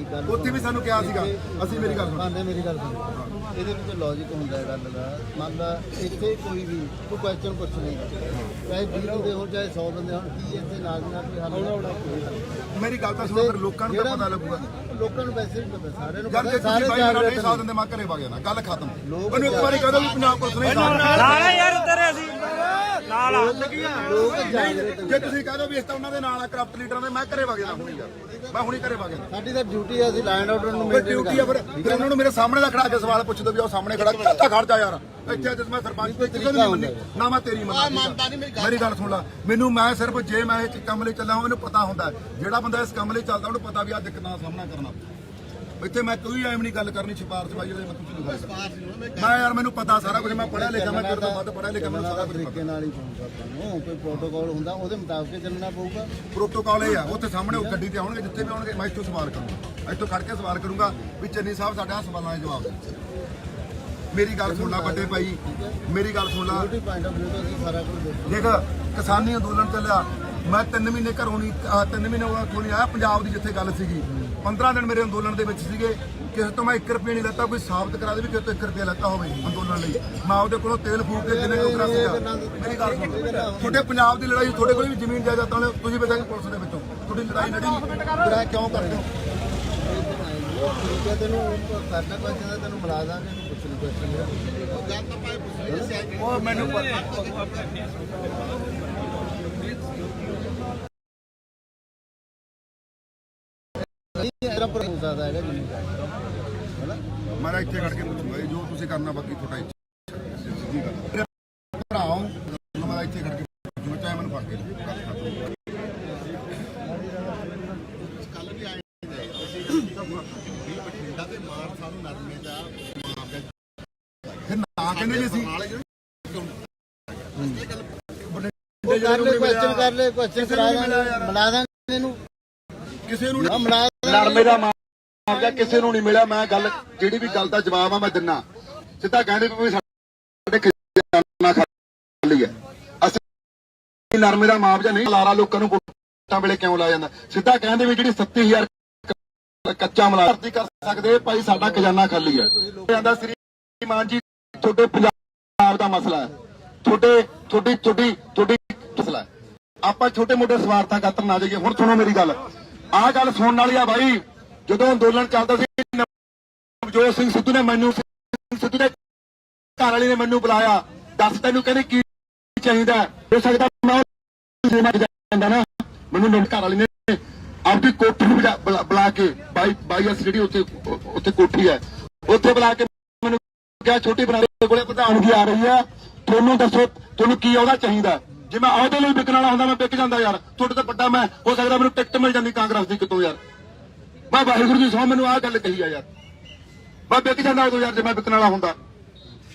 ਉੱਥੇ ਵੀ ਸਾਨੂੰ ਕਿਹਾ ਸੀਗਾ ਅਸੀਂ। ਮੇਰੀ ਗੱਲ ਸੁਣ, ਮੇਰੀ ਗੱਲ ਸੁਣ, ਇਹਦੇ ਵਿੱਚ ਲੌਜੀਕ ਹੁੰਦਾ ਹੈ ਗੱਲ ਦਾ। ਮੰਨ ਲਾ ਇੱਥੇ ਕੋਈ ਵੀ ਤੂੰ ਕੁਐਸਚਨ ਪੁੱਛ ਲੇਗਾ, ਚਾਹੇ 20 ਬੰਦੇ ਹੋਣ ਚਾਹੇ 100 ਬੰਦੇ ਹੋਣ, ਕੀ ਇੱਥੇ ਨਾਲ ਦੀ ਨਾਲ ਕੋਈ ਹੱਲ ਹੋਣਾ? ਮੇਰੀ ਗੱਲ ਤਾਂ ਸੁਣੋ, ਫਿਰ ਲੋਕਾਂ ਨੂੰ ਤਾਂ ਪਤਾ ਲੱਗੂਗਾ। ਲੋਕਾਂ ਨੂੰ ਵੈਸੇ ਵੀ ਪਤਾ, ਸਾਰਿਆਂ ਨੂੰ ਯਾਰ ਜੇ ਪਤਾ। ਤੁਸੀਂ ਬਾਈ ਮੇਰਾ ਨਹੀਂ ਸਾਥ ਦਿੰਦੇ ਮੈਂ ਘਰੇ ਵਗ ਜਾਣਾ, ਗੱਲ ਖਤਮ। ਮੈਨੂੰ ਇੱਕ ਵਾਰੀ ਕਹੋ ਵੀ ਪੰਜਾਬ ਪੁਲਿਸ ਨਹੀਂ ਸਾਥ ਨਾਲ ਯਾਰ ਤੇਰੇ ਅਸੀਂ ਨਾਲ ਆ। ਲੋਕ ਜਾਗਰੂਕ। ਜੇ ਤੁਸੀਂ ਕਹੋ ਵੀ ਇਸ ਤਾਂ ਉਹਨਾਂ ਦੇ ਨਾਲ ਆ ਕਰਪਟ ਲੀਡਰਾਂ ਦੇ, ਮੈਂ ਘਰੇ ਵਗ ਜਾਣਾ ਹੁਣੀ ਯਾਰ। ਮੈਂ ਹੁਣੀ ਘਰੇ ਵਗ ਜਾਣਾ। ਸਾਡੀ ਤਾਂ ਡਿਊਟੀ ਹੈ, ਅਸੀਂ ਲਾਈਨ ਆਊਟ ਨੂੰ ਫਿਰ ਡਿਊਟੀ ਆ। ਫਿਰ ਉਹਨਾਂ ਨੂੰ ਮੇਰੇ ਸਾਹਮਣੇ ਦਾ ਖੜਾ ਕੇ ਸਵਾਲ ਪੁੱਛਦੇ ਵੀ ਉਹ ਸਾਹਮਣੇ ਖੜਾ ਕਿੱਥੇ ਖੜ ਜਾ ਯਾਰ। ਇੱਥੇ ਅੱਜ ਮੈਂ ਸਰਪੰਚ ਕੋਈ ਤਰੀਕਾ ਨਹੀਂ ਮੰਨੀ ਨਾ, ਮੈਂ ਤੇਰੀ ਮੰਨਦਾ। ਮੇਰੀ ਗੱਲ ਸੁਣ ਲੈ, ਮੈਨੂੰ ਮੈਂ ਸਿਰਫ ਜੇ ਮੈਂ ਇਸ ਕੰਮ ਲਈ ਚੱਲਾਂ ਮੈਨੂੰ ਪਤਾ ਹੁੰਦਾ ਜਿਹੜਾ ਬੰਦਾ ਇਸ ਕੰਮ ਲਈ ਚੱਲਦਾ ਉਹਨੂੰ ਪਤਾ ਵੀ ਆ ਦਿੱਕਤਾਂ ਦਾ ਸਾਹਮਣਾ ਕਰਨਾ। ਇੱਥੇ ਮੈਂ ਕੋਈ ਐਵੇਂ ਨਹੀਂ ਗੱਲ ਕਰਨੀ ਸਿਫਾਰਸ਼ ਬਾਈ ਜਿਹੜੇ ਮੈਂ ਕੁਝ ਮੈਂ ਯਾਰ ਮੈਨੂੰ ਪਤਾ ਸਾਰਾ ਕੁਝ, ਮੈਂ ਪੜ੍ਹਿਆ ਲਿਖਿਆ, ਮੈਂ ਤੇਰੇ ਤੋਂ ਵੱਧ ਪੜ੍ਹਿਆ ਲਿਖਿਆ, ਮੈਨੂੰ ਸਾਰਾ ਕੁਝ ਤਰੀਕੇ ਨਾਲ ਹੀ ਪਹੁੰਚਦਾ ਤੁਹਾਨੂੰ। ਕੋਈ ਪ੍ਰੋਟੋਕਾਲ ਹੁੰਦਾ ਉਹਦੇ ਮੁਤਾਬਕ ਹੀ ਚੱਲਣਾ ਪਊਗਾ। ਪ੍ਰੋਟੋਕਾਲ ਇਹ ਆ, ਉੱਥੇ ਸਾਹਮਣੇ ਉਹ ਗੱਡੀ ਤੇ ਆਉਣਗੇ, ਜਿੱਥੇ ਵੀ ਆਉਣਗੇ ਮੈਂ ਇੱਥੋਂ ਸਵਾਲ ਕਰੂੰਗਾ, ਇੱਥੋਂ ਖੜ ਕੇ ਸਵਾਲ ਕਰੂੰਗਾ ਵੀ ਚੰਨੀ ਸਾਹਿਬ ਸਾਡੇ ਆ ਸਵਾਲਾਂ ਦੇ ਜਵਾਬ ਦਿਓ। ਮੇਰੀ ਗੱਲ ਸੁਣ ਲੈ ਵੱਡੇ ਭਾਈ, ਮੇਰੀ ਗੱਲ ਸੁਣ ਲੈ। ਬਿਊਟੀ ਪੁਆਇੰਟ ਆਫ ਵਿਊ ਤੋਂ ਅਸੀਂ ਸਾਰਾ ਕੁਝ ਦੇਖਦੇ। ਦੇਖ ਕਿਸਾਨੀ ਅੰਦੋਲਨ ਚੱਲਿਆ, ਮੈਂ 3 ਮਹੀਨੇ ਘਰੋਂ ਨਹੀਂ 3 ਮਹੀਨੇ ਤੋਂ ਨਹੀਂ ਆਇਆ। ਪੰਜਾਬ ਦੀ ਜਿੱਥੇ ਗੱਲ ਸੀਗੀ 15 ਦਿਨ ਮੇਰੇ ਅੰਦੋਲਨ ਦੇ ਵਿੱਚ ਸੀਗੇ। ਕਿਸੇ ਤੋਂ ਮੈਂ 1 ਰੁਪਏ ਨਹੀਂ ਲੈਤਾ, ਕੋਈ ਸਾਬਤ ਕਰਾ ਦੇ ਵੀ ਕਿਸੇ ਤੋਂ 1 ਰੁਪਏ ਲੈਤਾ ਹੋਵੇ ਅੰਦੋਲਨ ਲਈ। ਮੈਂ ਉਹਦੇ ਕੋਲੋਂ ਤੇਲ ਫੂਕ ਕੇ ਜਿੰਨੇ ਕੋਲ ਕਰਾ ਸੀਗਾ। ਮੇਰੀ ਗੱਲ ਸੁਣ, ਤੁਹਾਡੇ ਪੰਜਾਬ ਦੀ ਲੜਾਈ ਤੁਹਾਡੇ ਕੋਲ ਵੀ ਜ਼ਮੀਨ ਜਾਇਦਾਦਾਂ ਨੇ, ਤੁਸੀਂ ਬਚਾਈ ਪੁਲਿਸ ਦੇ ਵਿੱਚੋਂ ਤੁਹਾਡੀ ਲੜਾਈ ਲੜੀ ਨਹੀਂ, ਕਿਉਂ ਕਰਦੇ ਹੋ? ਠੀਕ ਹੈ, ਤੈਨੂੰ ਕਰਨਾ ਪੈਂਦਾ, ਤੈਨੂੰ ਮਿਲਾ ਦਾਂਗੇ, ਤੈਨੂੰ ਪੁੱਛ ਲਈ ਕੁਐਸਚਨ। ਉਹ ਮੈਨੂੰ ਪਤਾ ਇਹਦਾ ਪਰ ਹੋ ਸਕਦਾ ਹੈਗਾ ਜਿੰਨੀ ਹੈਨਾ। ਮੈਂ ਇੱਥੇ ਖੜ ਕੇ ਪੁੱਛੂੰਗਾ ਜੋ ਤੁਸੀਂ ਕਰਨਾ, ਬਾਕੀ ਤੁਹਾਡਾ ਇੱਛਾ। ਸਿੱਧੀ ਗੱਲ ਭਰਾਓ, ਮੈਂ ਇੱਥੇ ਖੜ ਕੇ ਪੁੱਛੂੰਗਾ, ਚਾਹੇ ਮੈਨੂੰ ਫੜ ਕੇ ਕੱਲ ਵੀ ਆਏ ਬਠਿੰਡਾ ਤੇ ਮਾਰ ਸਾਨੂੰ ਨਰਮੇ ਦਾ ਫਿਰ ਨਾ ਕਹਿੰਦੇ ਜੀ ਅਸੀਂ ਕਰ ਲੈ ਕੁਐਸਚਨ ਕਰਾ ਦਾਂਗੇ, ਮਿਲਾ ਦਾਂਗੇ ਇਹਨੂੰ। ਕਿਸੇ ਨੂੰ ਮਿਲਾ ਨਰਮੇ ਦਾ ਮਾਮਲਾ ਕਿਸੇ ਨੂੰ ਨਹੀਂ ਮਿਲਿਆ। ਮੈਂ ਗੱਲ ਜਿਹੜੀ ਵੀ ਗੱਲ ਦਾ ਜਵਾਬ ਆ ਮੈਂ ਦਿੰਨਾ। ਸਿੱਧਾ ਕਹਿੰਦੇ ਵੀ ਸਾਡੇ ਖਜ਼ਾਨਾ ਖਾਲੀ ਹੈ, ਅਸੀਂ ਨਰਮੇ ਦਾ ਮੁਆਵਜ਼ਾ ਨਹੀਂ ਲਾਰਾ ਲੋਕਾਂ ਨੂੰ ਵੋਟਾਂ ਵੇਲੇ ਕਿਉਂ ਲਾਇਆ ਜਾਂਦਾ। ਸਿੱਧਾ ਕਹਿੰਦੇ ਵੀ ਜਿਹੜੀ 30000 ਕੱਚਾ ਮਾਲ ਭਰਤੀ ਕਰ ਸਕਦੇ ਭਾਈ, ਸਾਡਾ ਖਜ਼ਾਨਾ ਖਾਲੀ ਹੈ। ਜਾਂਦਾ ਸ੍ਰੀਮਾਨ ਜੀ ਤੁਹਾਡੇ ਪੰਜਾਬ ਦਾ ਮਸਲਾ ਹੈ, ਤੁਹਾਡੀ ਮਸਲਾ ਹੈ। ਆਪਾਂ ਛੋਟੇ ਮੋਟੇ ਸਵਾਰਥਾਂ ਖਾਤਰ ਨਾ ਜਾਈਏ। ਹੁਣ ਸੁਣੋ ਮੇਰੀ ਗੱਲ, ਆਹ ਗੱਲ ਸੁਣਨ ਵਾਲੀ ਆ ਬਾਈ। ਜਦੋਂ ਅੰਦੋਲਨ ਚੱਲਦਾ ਸੀ ਨਵਜੋਤ ਸਿੰਘ ਸਿੱਧੂ ਨੇ ਮੈਨੂੰ ਸਿੱਧੂ ਦੇ ਘਰ ਵਾਲੀ ਨੇ ਮੈਨੂੰ ਬੁਲਾਇਆ, ਦੱਸ ਤੈਨੂੰ ਕਹਿੰਦੇ ਕੀ ਚਾਹੀਦਾ। ਹੋ ਸਕਦਾ ਮੈਂ ਜਾਂਦਾ ਨਾ, ਮੈਨੂੰ ਮੇਰੇ ਘਰ ਵਾਲੀ ਨੇ ਆਪਦੀ ਕੋਠੀ ਨੂੰ ਬੁਲਾ ਕੇ ਬਾਈ ਅਸ ਜਿਹੜੀ ਉੱਥੇ ਕੋਠੀ ਹੈ ਉੱਥੇ ਬੁਲਾ ਕੇ ਮੈਨੂੰ ਕਿਹਾ ਛੋਟੀ ਬਣਾ ਦੇ ਕੋਲੇ ਪ੍ਰਧਾਨਗੀ ਆ ਰਹੀ ਹੈ, ਤੁਹਾਨੂੰ ਦੱਸੋ ਤੁਹਾਨੂੰ ਕੀ ਉਹਦਾ ਚਾਹੀਦਾ। ਜੇ ਮੈਂ ਉਹਦੇ ਲਈ ਵਿਕਣ ਵਾਲਾ ਹੁੰਦਾ ਮੈਂ ਵਿਕ ਜਾਂਦਾ ਯਾਰ। ਤੁਹਾਡੇ ਤੋਂ ਵੱਡਾ ਮੈਂ ਹੋ ਸਕਦਾ ਮੈਨੂੰ ਟਿਕਟ ਮਿਲ ਜਾਂਦੀ ਕਾਂਗਰਸ ਦੀ ਕਿਤੋਂ ਯਾਰ। ਮੈਂ ਵਾਹਿਗੁਰੂ ਦੀ ਸਹੁੰ ਮੈਨੂੰ ਆਹ ਗੱਲ ਕਹੀ ਆ ਯਾਰ, ਮੈਂ ਵਿਕ ਜਾਂਦਾ ਉਦੋਂ ਯਾਰ ਜੇ ਮੈਂ ਵਿਕਣ ਵਾਲਾ ਹੁੰਦਾ।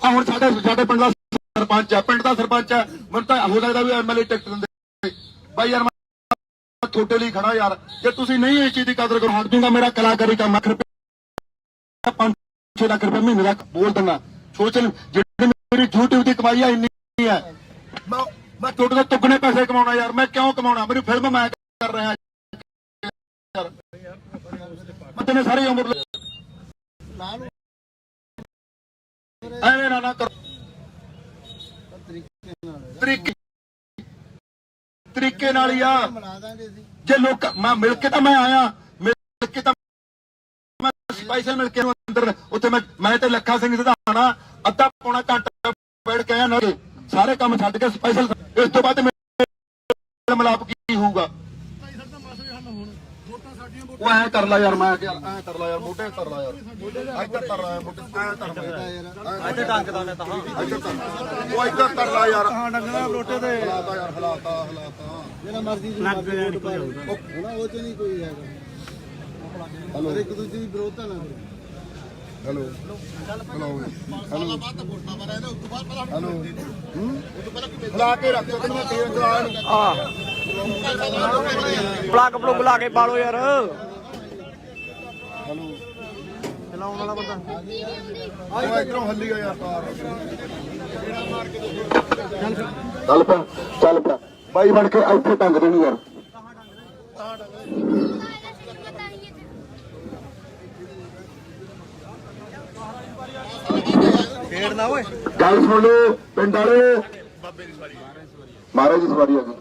ਆ ਹੁਣ ਸਾਡੇ ਪਿੰਡ ਦਾ ਸਰਪੰਚ ਆ, ਪਿੰਡ ਦਾ ਸਰਪੰਚ ਆ, ਮੈਨੂੰ ਤਾਂ ਹੋ ਸਕਦਾ ਵੀ ਐਮਐਲਏ ਟਿਕਟ ਦਿੰਦੇ ਬਾਈ ਯਾਰ। ਮੈਂ ਤੁਹਾਡੇ ਲਈ ਖੜਾ ਯਾਰ, ਜੇ ਤੁਸੀਂ ਨਹੀਂ ਇਸ ਚੀਜ਼ ਦੀ ਕਦਰ ਕਰੋ ਹਟ ਦੂੰਗਾ। ਮੇਰਾ ਕਲਾਕਾਰੀ ਕੰਮ 5-6 ਲੱਖ ਰੁਪਏ ਮਹੀਨੇ ਦਾ ਬੋਲ ਦਿੰਦਾ। ਸੋਚਲ ਜਿਹੜੀ ਮੇਰੀ YouTube ਦੀ ਕਮਾਈ ਆ ਇੰਨੀ ਹੈ, ਮੈਂ ਤੁਹਾਡੇ ਤੋਂ ਦੁੱਗਣੇ ਪੈਸੇ ਕਮਾਉਣਾ ਯਾਰ। ਮੈਂ ਕਿਉਂ ਕਮਾਉਣਾ, ਮੇਰੀ ਫਿਲਮ ਮੈਂ ਕਰ ਰਿਹਾ ਯਾਰ। ਮੈਂ ਤੈਨੂੰ ਸਾਰੀ ਉਮਰ ਐਵੇਂ ਨਾ ਕਰੋ। ਤਰੀਕੇ ਨਾਲ ਹੀ ਆ। ਮਿਲਾ ਦਾਂਗੇ ਅਸੀਂ। ਜੇ ਲੋਕ ਮੈਂ ਮਿਲ ਕੇ ਤਾਂ ਮੈਂ ਆਇਆ, ਮਿਲ ਕੇ ਤਾਂ ਮੈਂ ਸਪੈਸ਼ਲ ਮਿਲ ਕੇ ਅੰਦਰ ਉੱਥੇ ਮੈਂ ਤੇ ਲੱਖਾ ਸਿੰਘ ਸਿਧਾਣਾ ਅੱਧਾ ਪੌਣਾ ਘੰਟਾ ਬੈਠ ਕੇ ਆਇਆ ਨਾ, ਸਾਰੇ ਕੰਮ ਛੱਡ ਕੇ ਸਪੈਸ਼ਲ। ਇਸ ਤੋਂ ਬਾਅਦ ਮਿਲਾਪ ਕੀ ਹੋਊਗਾ? ਉਹ ਐ ਕਰ ਲਾ ਯਾਰ, ਮੈਂ ਐ ਕਰ ਲਾ ਯਾਰ, ਮੋਢੇ ਕਰ ਲਾ ਯਾਰ, ਇੱਧਰ ਕਰ ਲਾ ਮੋਢੇ, ਐ ਕਰ ਲਾ ਇੱਥੇ ਟੰਗਦਾ ਨੇ ਤਾਂ ਉਹ ਇੱਧਰ ਕਰ ਲਾ ਯਾਰ। ਹਾਂ ਡੰਗਣਾ ਲੋਟੇ ਤੇ ਹਲਾਤਾ ਯਾਰ, ਹਲਾਤਾ ਜਿਹੜਾ ਮਰਜ਼ੀ ਲੱਗ ਗਿਆ ਨਹੀਂ ਕੋਈ ਉਹ ਚ ਨਹੀਂ ਕੋਈ ਹੈਗਾ। ਪਰ ਇੱਕ ਦੂਜੇ ਦੀ ਵਿਰੋਧਤਾ ਨਾ ਕਰੋ। ਹੈਲੋ ਹੈਲੋ ਹੈਲੋ ਹੈਲੋ ਲਾ ਕੇ ਰੱਖੋ ਕਿ ਮੈਂ ਤੇਲ ਚਲਾ ਪਲੱਗ ਪਲੁੱਗ ਲਾ ਕੇ ਪਾਲੋ ਯਾਰ। ਹੈਲੋ ਚਲਾਉਣ ਵਾਲਾ ਬੰਦਾ ਉਹ ਇਧਰੋਂ ਹੱਲੀ ਗਿਆ ਯਾਰ ਤਾਰ ਚੱਲ ਪਾ ਬਾਈ ਬਣ ਕੇ ਇੱਥੇ ਟੰਗ ਦੇਣੀ ਯਾਰ ਖੇਡ ਨਾ ਓਏ। ਗੱਲ ਸੁਣ ਲਓ ਪਿੰਡ ਵਾਲੇ ਮਹਾਰਾਜ ਦੀ ਸਵਾਰੀ ਆ ਗਈ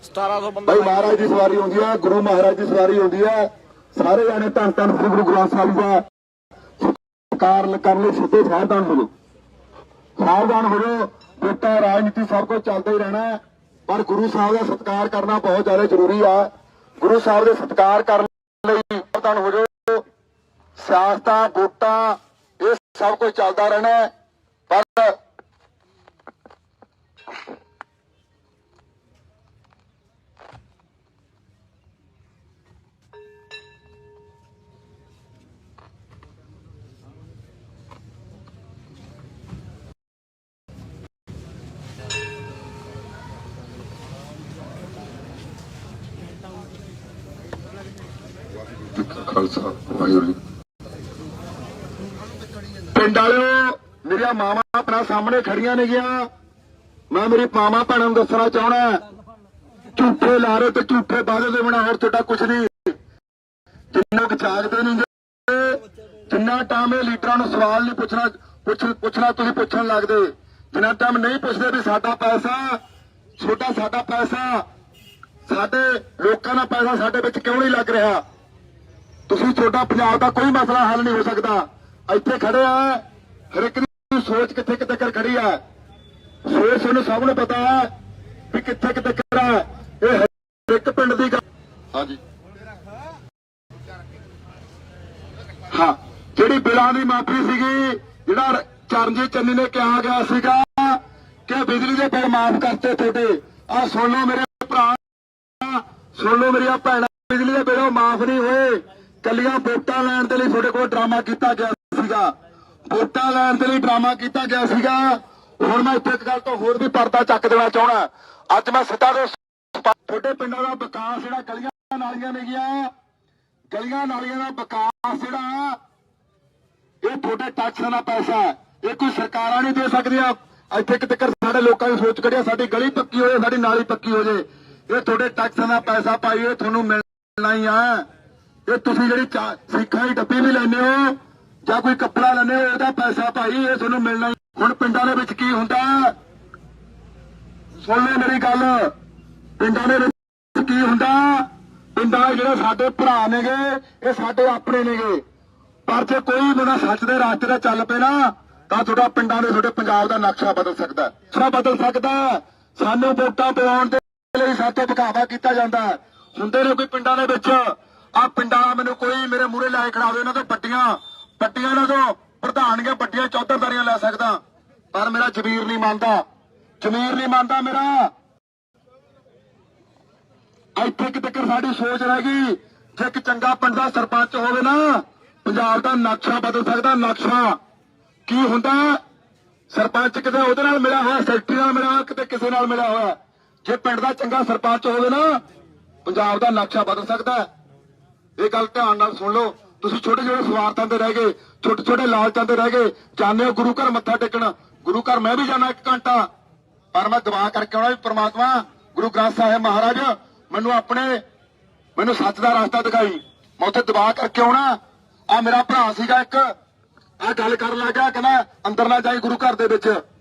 1700 ਬੰਦਾ ਬਾਈ ਮਹਾਰਾਜ ਦੀ ਸਵਾਰੀ ਹੁੰਦੀ ਹੈ ਗੁਰੂ ਮਹਾਰਾਜ ਦੀ ਸਵਾਰੀ ਹੁੰਦੀ ਹੈ ਸਾਰੇ ਜਾਣੇ ਧੰਨ ਧੰਨ ਸ੍ਰੀ ਗੁਰੂ ਗ੍ਰੰਥ ਸਾਹਿਬ ਦਾ ਸਤਿਕਾਰ ਕਰਨ ਲਈ ਸਿੱਧੇ ਸਾਵਧਾਨ ਹੋ ਜਾਓ ਬੇਟਾ ਰਾਜਨੀਤੀ ਸਭ ਕੁਝ ਚੱਲਦਾ ਹੀ ਰਹਿਣਾ ਹੈ, ਪਰ ਗੁਰੂ ਸਾਹਿਬ ਦਾ ਸਤਿਕਾਰ ਕਰਨਾ ਬਹੁਤ ਜ਼ਿਆਦਾ ਜ਼ਰੂਰੀ ਆ। ਗੁਰੂ ਸਾਹਿਬ ਦੇ ਸਤਿਕਾਰ ਕਰਨ ਲਈ ਸਾਵਧਾਨ ਹੋ ਜਾਓ। ਸਿਆਸਤਾਂ ਵੋਟਾਂ ਇਹ ਸਭ ਕੁਝ ਚੱਲਦਾ ਰਹਿਣਾ ਹੈ, ਪਰ ਖਾਲਸਾ ਵਾਹਿਗੁਰੂ ਜੀ। ਪਿੰਡ ਵਾਲਿਓ ਮੇਰੀਆਂ ਮਾਵਾਂ ਆਪਣਾ ਸਾਹਮਣੇ ਖੜੀਆਂ ਨੇ ਗਿਆ, ਮੈਂ ਮੇਰੀ ਮਾਵਾਂ ਭੈਣਾਂ ਨੂੰ ਦੱਸਣਾ ਚਾਹਣਾ ਝੂਠੇ ਲਾਰੇ ਤੇ ਝੂਠੇ ਵਾਅਦੇ ਦੇ ਬਿਨਾਂ ਹੋਰ ਤੁਹਾਡਾ ਕੁਝ ਨਹੀਂ। ਜਿੰਨਾ ਕੁ ਜਾਗਦੇ ਨਹੀਂ ਜਿੰਨਾ ਟਾਈਮ ਇਹ ਲੀਡਰਾਂ ਨੂੰ ਸਵਾਲ ਨਹੀਂ ਪੁੱਛਣਾ ਤੁਸੀਂ ਪੁੱਛਣ ਲੱਗਦੇ, ਜਿੰਨਾ ਟਾਈਮ ਨਹੀਂ ਪੁੱਛਦੇ ਵੀ ਸਾਡਾ ਪੈਸਾ ਸਾਡਾ ਪੈਸਾ ਸਾਡੇ ਲੋਕਾਂ ਦਾ ਪੈਸਾ ਸਾਡੇ ਵਿੱਚ ਕਿਉਂ ਨਹੀਂ ਲੱਗ ਰਿਹਾ, ਤੁਸੀਂ ਤੁਹਾਡਾ ਪੰਜਾਬ ਦਾ ਕੋਈ ਮਸਲਾ ਹੱਲ ਨਹੀਂ ਹੋ ਸਕਦਾ। ਇੱਥੇ ਖੜੇ ਆ ਹਰ ਇੱਕ ਦੀ ਸੋਚ ਕਿੱਥੇ ਤੱਕ ਖੜੀ ਆ, ਸੋਚ ਤੁਹਾਨੂੰ ਸਭ ਨੂੰ ਪਤਾ ਹੈ ਵੀ ਕਿੱਥੇ ਤੱਕ ਹੈ। ਇਹ ਹਰ ਇੱਕ ਪਿੰਡ ਦੀ ਗੱਲ ਹਾਂਜੀ ਹਾਂ ਜਿਹੜੀ ਬਿੱਲਾਂ ਦੀ ਮਾਫੀ ਸੀਗੀ, ਜਿਹੜਾ ਚਰਨਜੀਤ ਚੰਨੀ ਨੇ ਕਿਹਾ ਗਿਆ ਸੀਗਾ ਕਿ ਬਿਜਲੀ ਦੇ ਬਿੱਲ ਮਾਫ ਕਰਤੇ ਤੁਹਾਡੇ, ਆਹ ਸੁਣ ਲਓ ਮੇਰੇ ਭਰਾ, ਸੁਣ ਲਓ ਮੇਰੀਆਂ ਭੈਣਾਂ, ਬਿਜਲੀ ਦੇ ਬਿੱਲ ਮਾਫ ਨਹੀਂ ਹੋਏ। ਕੱਲੀਆਂ ਵੋਟਾਂ ਲੈਣ ਦੇ ਲਈ ਤੁਹਾਡੇ ਕੋਲ ਡਰਾਮਾ ਕੀਤਾ ਗਿਆ ਸੀਗਾ, ਵੋਟਾਂ ਲੈਣ ਦੇ ਲਈ ਡਰਾਮਾ ਕੀਤਾ ਗਿਆ ਸੀਗਾ। ਹੁਣ ਮੈਂ ਇੱਥੇ ਇੱਕ ਗੱਲ ਤੋਂ ਹੋਰ ਵੀ ਪਰਦਾ ਚੱਕ ਦੇਣਾ ਚਾਹਣਾ, ਅੱਜ ਮੈਂ ਸਿੱਧਾ ਦੇ ਤੁਹਾਡੇ ਪਿੰਡਾਂ ਦਾ ਵਿਕਾਸ ਜਿਹੜਾ ਗਲੀਆਂ ਨਾਲੀਆਂ ਨੇ ਗਿਆ, ਗਲੀਆਂ ਨਾਲੀਆਂ ਦਾ ਵਿਕਾਸ ਜਿਹੜਾ ਇਹ ਤੁਹਾਡੇ ਟੈਕਸਾਂ ਦਾ ਪੈਸਾ ਹੈ, ਇਹ ਕੋਈ ਸਰਕਾਰਾਂ ਨਹੀਂ ਦੇ ਸਕਦੀਆਂ। ਇੱਥੇ ਤੱਕ ਸਾਡੇ ਲੋਕਾਂ ਦੀ ਸੋਚ ਕੱਢਿਆ ਸਾਡੀ ਗਲੀ ਪੱਕੀ ਹੋ ਜਾਏ, ਸਾਡੀ ਨਾਲੀ ਪੱਕੀ ਹੋ ਜਾਏ, ਇਹ ਤੁਹਾਡੇ ਟੈਕਸਾਂ ਦਾ ਪੈਸਾ ਪਾਈ, ਇਹ ਤੁਹਾਨੂੰ ਮਿਲਣਾ ਹੀ ਆ। ਇਹ ਤੁਸੀਂ ਜਿਹੜੀ ਸਿੱਖਾਂ ਦੀ ਡੱਬੀ ਵੀ ਲੈਂਦੇ ਹੋ ਜਾਂ ਕੋਈ ਕੱਪੜਾ ਲੈਂਦੇ ਹੋ, ਉਹਦਾ ਪੈਸਾ ਭਾਈ ਇਹ ਤੁਹਾਨੂੰ ਮਿਲਣਾ ਹੀ। ਹੁਣ ਪਿੰਡਾਂ ਦੇ ਵਿੱਚ ਕੀ ਹੁੰਦਾ, ਸੁਣ ਲੈ ਮੇਰੀ ਗੱਲ, ਪਿੰਡਾਂ ਦੇ ਵਿੱਚ ਕੀ ਹੁੰਦਾ, ਪਿੰਡਾਂ ਦੇ ਜਿਹੜੇ ਸਾਡੇ ਭਰਾ ਨੇਗੇ ਇਹ ਸਾਡੇ ਆਪਣੇ ਨੇਗੇ, ਪਰ ਜੇ ਕੋਈ ਮੁੰਡਾ ਸੱਚ ਦੇ ਰਾਸਤੇ ਤੇ ਚੱਲ ਪਏ ਨਾ ਤਾਂ ਤੁਹਾਡਾ ਪਿੰਡਾਂ ਦੇ ਤੁਹਾਡੇ ਪੰਜਾਬ ਦਾ ਨਕਸ਼ਾ ਬਦਲ ਸਕਦਾ, ਸਾਨੂੰ ਵੋਟਾਂ ਪਾਉਣ ਦੇ ਲਈ ਸਾਥੋਂ ਦਿਖਾਵਾ ਕੀਤਾ ਜਾਂਦਾ ਹੁੰਦੇ ਨੇ ਕੋਈ ਪਿੰਡਾਂ ਦੇ ਵਿੱਚ। ਆ ਪਿੰਡਾਂ ਮੈਨੂੰ ਕੋਈ ਮੇਰੇ ਮੂਹਰੇ ਲੈ ਕੇ ਖੜਾਵੇ, ਇਹਨਾਂ ਤੋਂ ਪੱਟੀਆਂ ਇਹਨਾਂ ਤੋਂ ਪ੍ਰਧਾਨੀਆਂ ਵੱਡੀਆਂ ਚੌਧਰਦਾਰੀਆਂ ਲੈ ਸਕਦਾ, ਪਰ ਮੇਰਾ ਜ਼ਮੀਰ ਨਹੀਂ ਮੰਨਦਾ ਮੇਰਾ। ਇੱਥੇ ਤੱਕ ਸਾਡੀ ਸੋਚ ਰਹਿ ਗਈ, ਜੇ ਇੱਕ ਚੰਗਾ ਪਿੰਡ ਦਾ ਸਰਪੰਚ ਹੋਵੇ ਨਾ ਪੰਜਾਬ ਦਾ ਨਕਸ਼ਾ ਬਦਲ ਸਕਦਾ। ਨਕਸ਼ਾ ਕੀ ਹੁੰਦਾ, ਸਰਪੰਚ ਕਿਤੇ ਉਹਦੇ ਨਾਲ ਮਿਲਿਆ ਹੋਇਆ, ਸੈਕਟਰੀ ਨਾਲ ਮਿਲਿਆ ਹੋਇਆ, ਕਿਤੇ ਕਿਸੇ ਨਾਲ ਮਿਲਿਆ ਹੋਇਆ, ਜੇ ਪਿੰਡ ਦਾ ਚੰਗਾ ਸਰਪੰਚ ਹੋਵੇ ਨਾ ਪੰਜਾਬ ਦਾ ਨਕਸ਼ਾ ਬਦਲ ਸਕਦਾ। ਇਹ ਗੱਲ ਧਿਆਨ ਨਾਲ ਸੁਣ ਲਓ। ਤੁਸੀਂ ਛੋਟੇ ਸਵਾਰਥਾਂ ਤੇ ਰਹਿ ਗਏ, ਛੋਟੇ ਲਾਲਚਾਂ ਤੇ ਰਹਿ ਗਏ, ਜਾਂਦੇ ਹੋ ਗੁਰੂ ਘਰ ਮੱਥਾ ਟੇਕਣ, ਗੁਰੂ ਘਰ ਮੈਂ ਵੀ ਜਾਣਾ 1 ਘੰਟਾ, ਪਰ ਮੈਂ ਦੁਆ ਕਰਕੇ ਆਉਣਾ ਵੀ ਪ੍ਰਮਾਤਮਾ ਗੁਰੂ ਗ੍ਰੰਥ ਸਾਹਿਬ ਮਹਾਰਾਜ ਮੈਨੂੰ ਸੱਚ ਦਾ ਰਸਤਾ ਦਿਖਾਈ, ਮੈਂ ਉੱਥੇ ਦੁਆ ਕਰਕੇ ਆਉਣਾ। ਆ ਮੇਰਾ ਭਰਾ ਸੀਗਾ ਇੱਕ, ਆ ਗੱਲ ਕਰਨ ਲੱਗਾ, ਕਹਿੰਦਾ ਅੰਦਰ ਨਾ ਜਾਈ ਗੁਰੂ ਘਰ ਦੇ ਵਿੱਚ,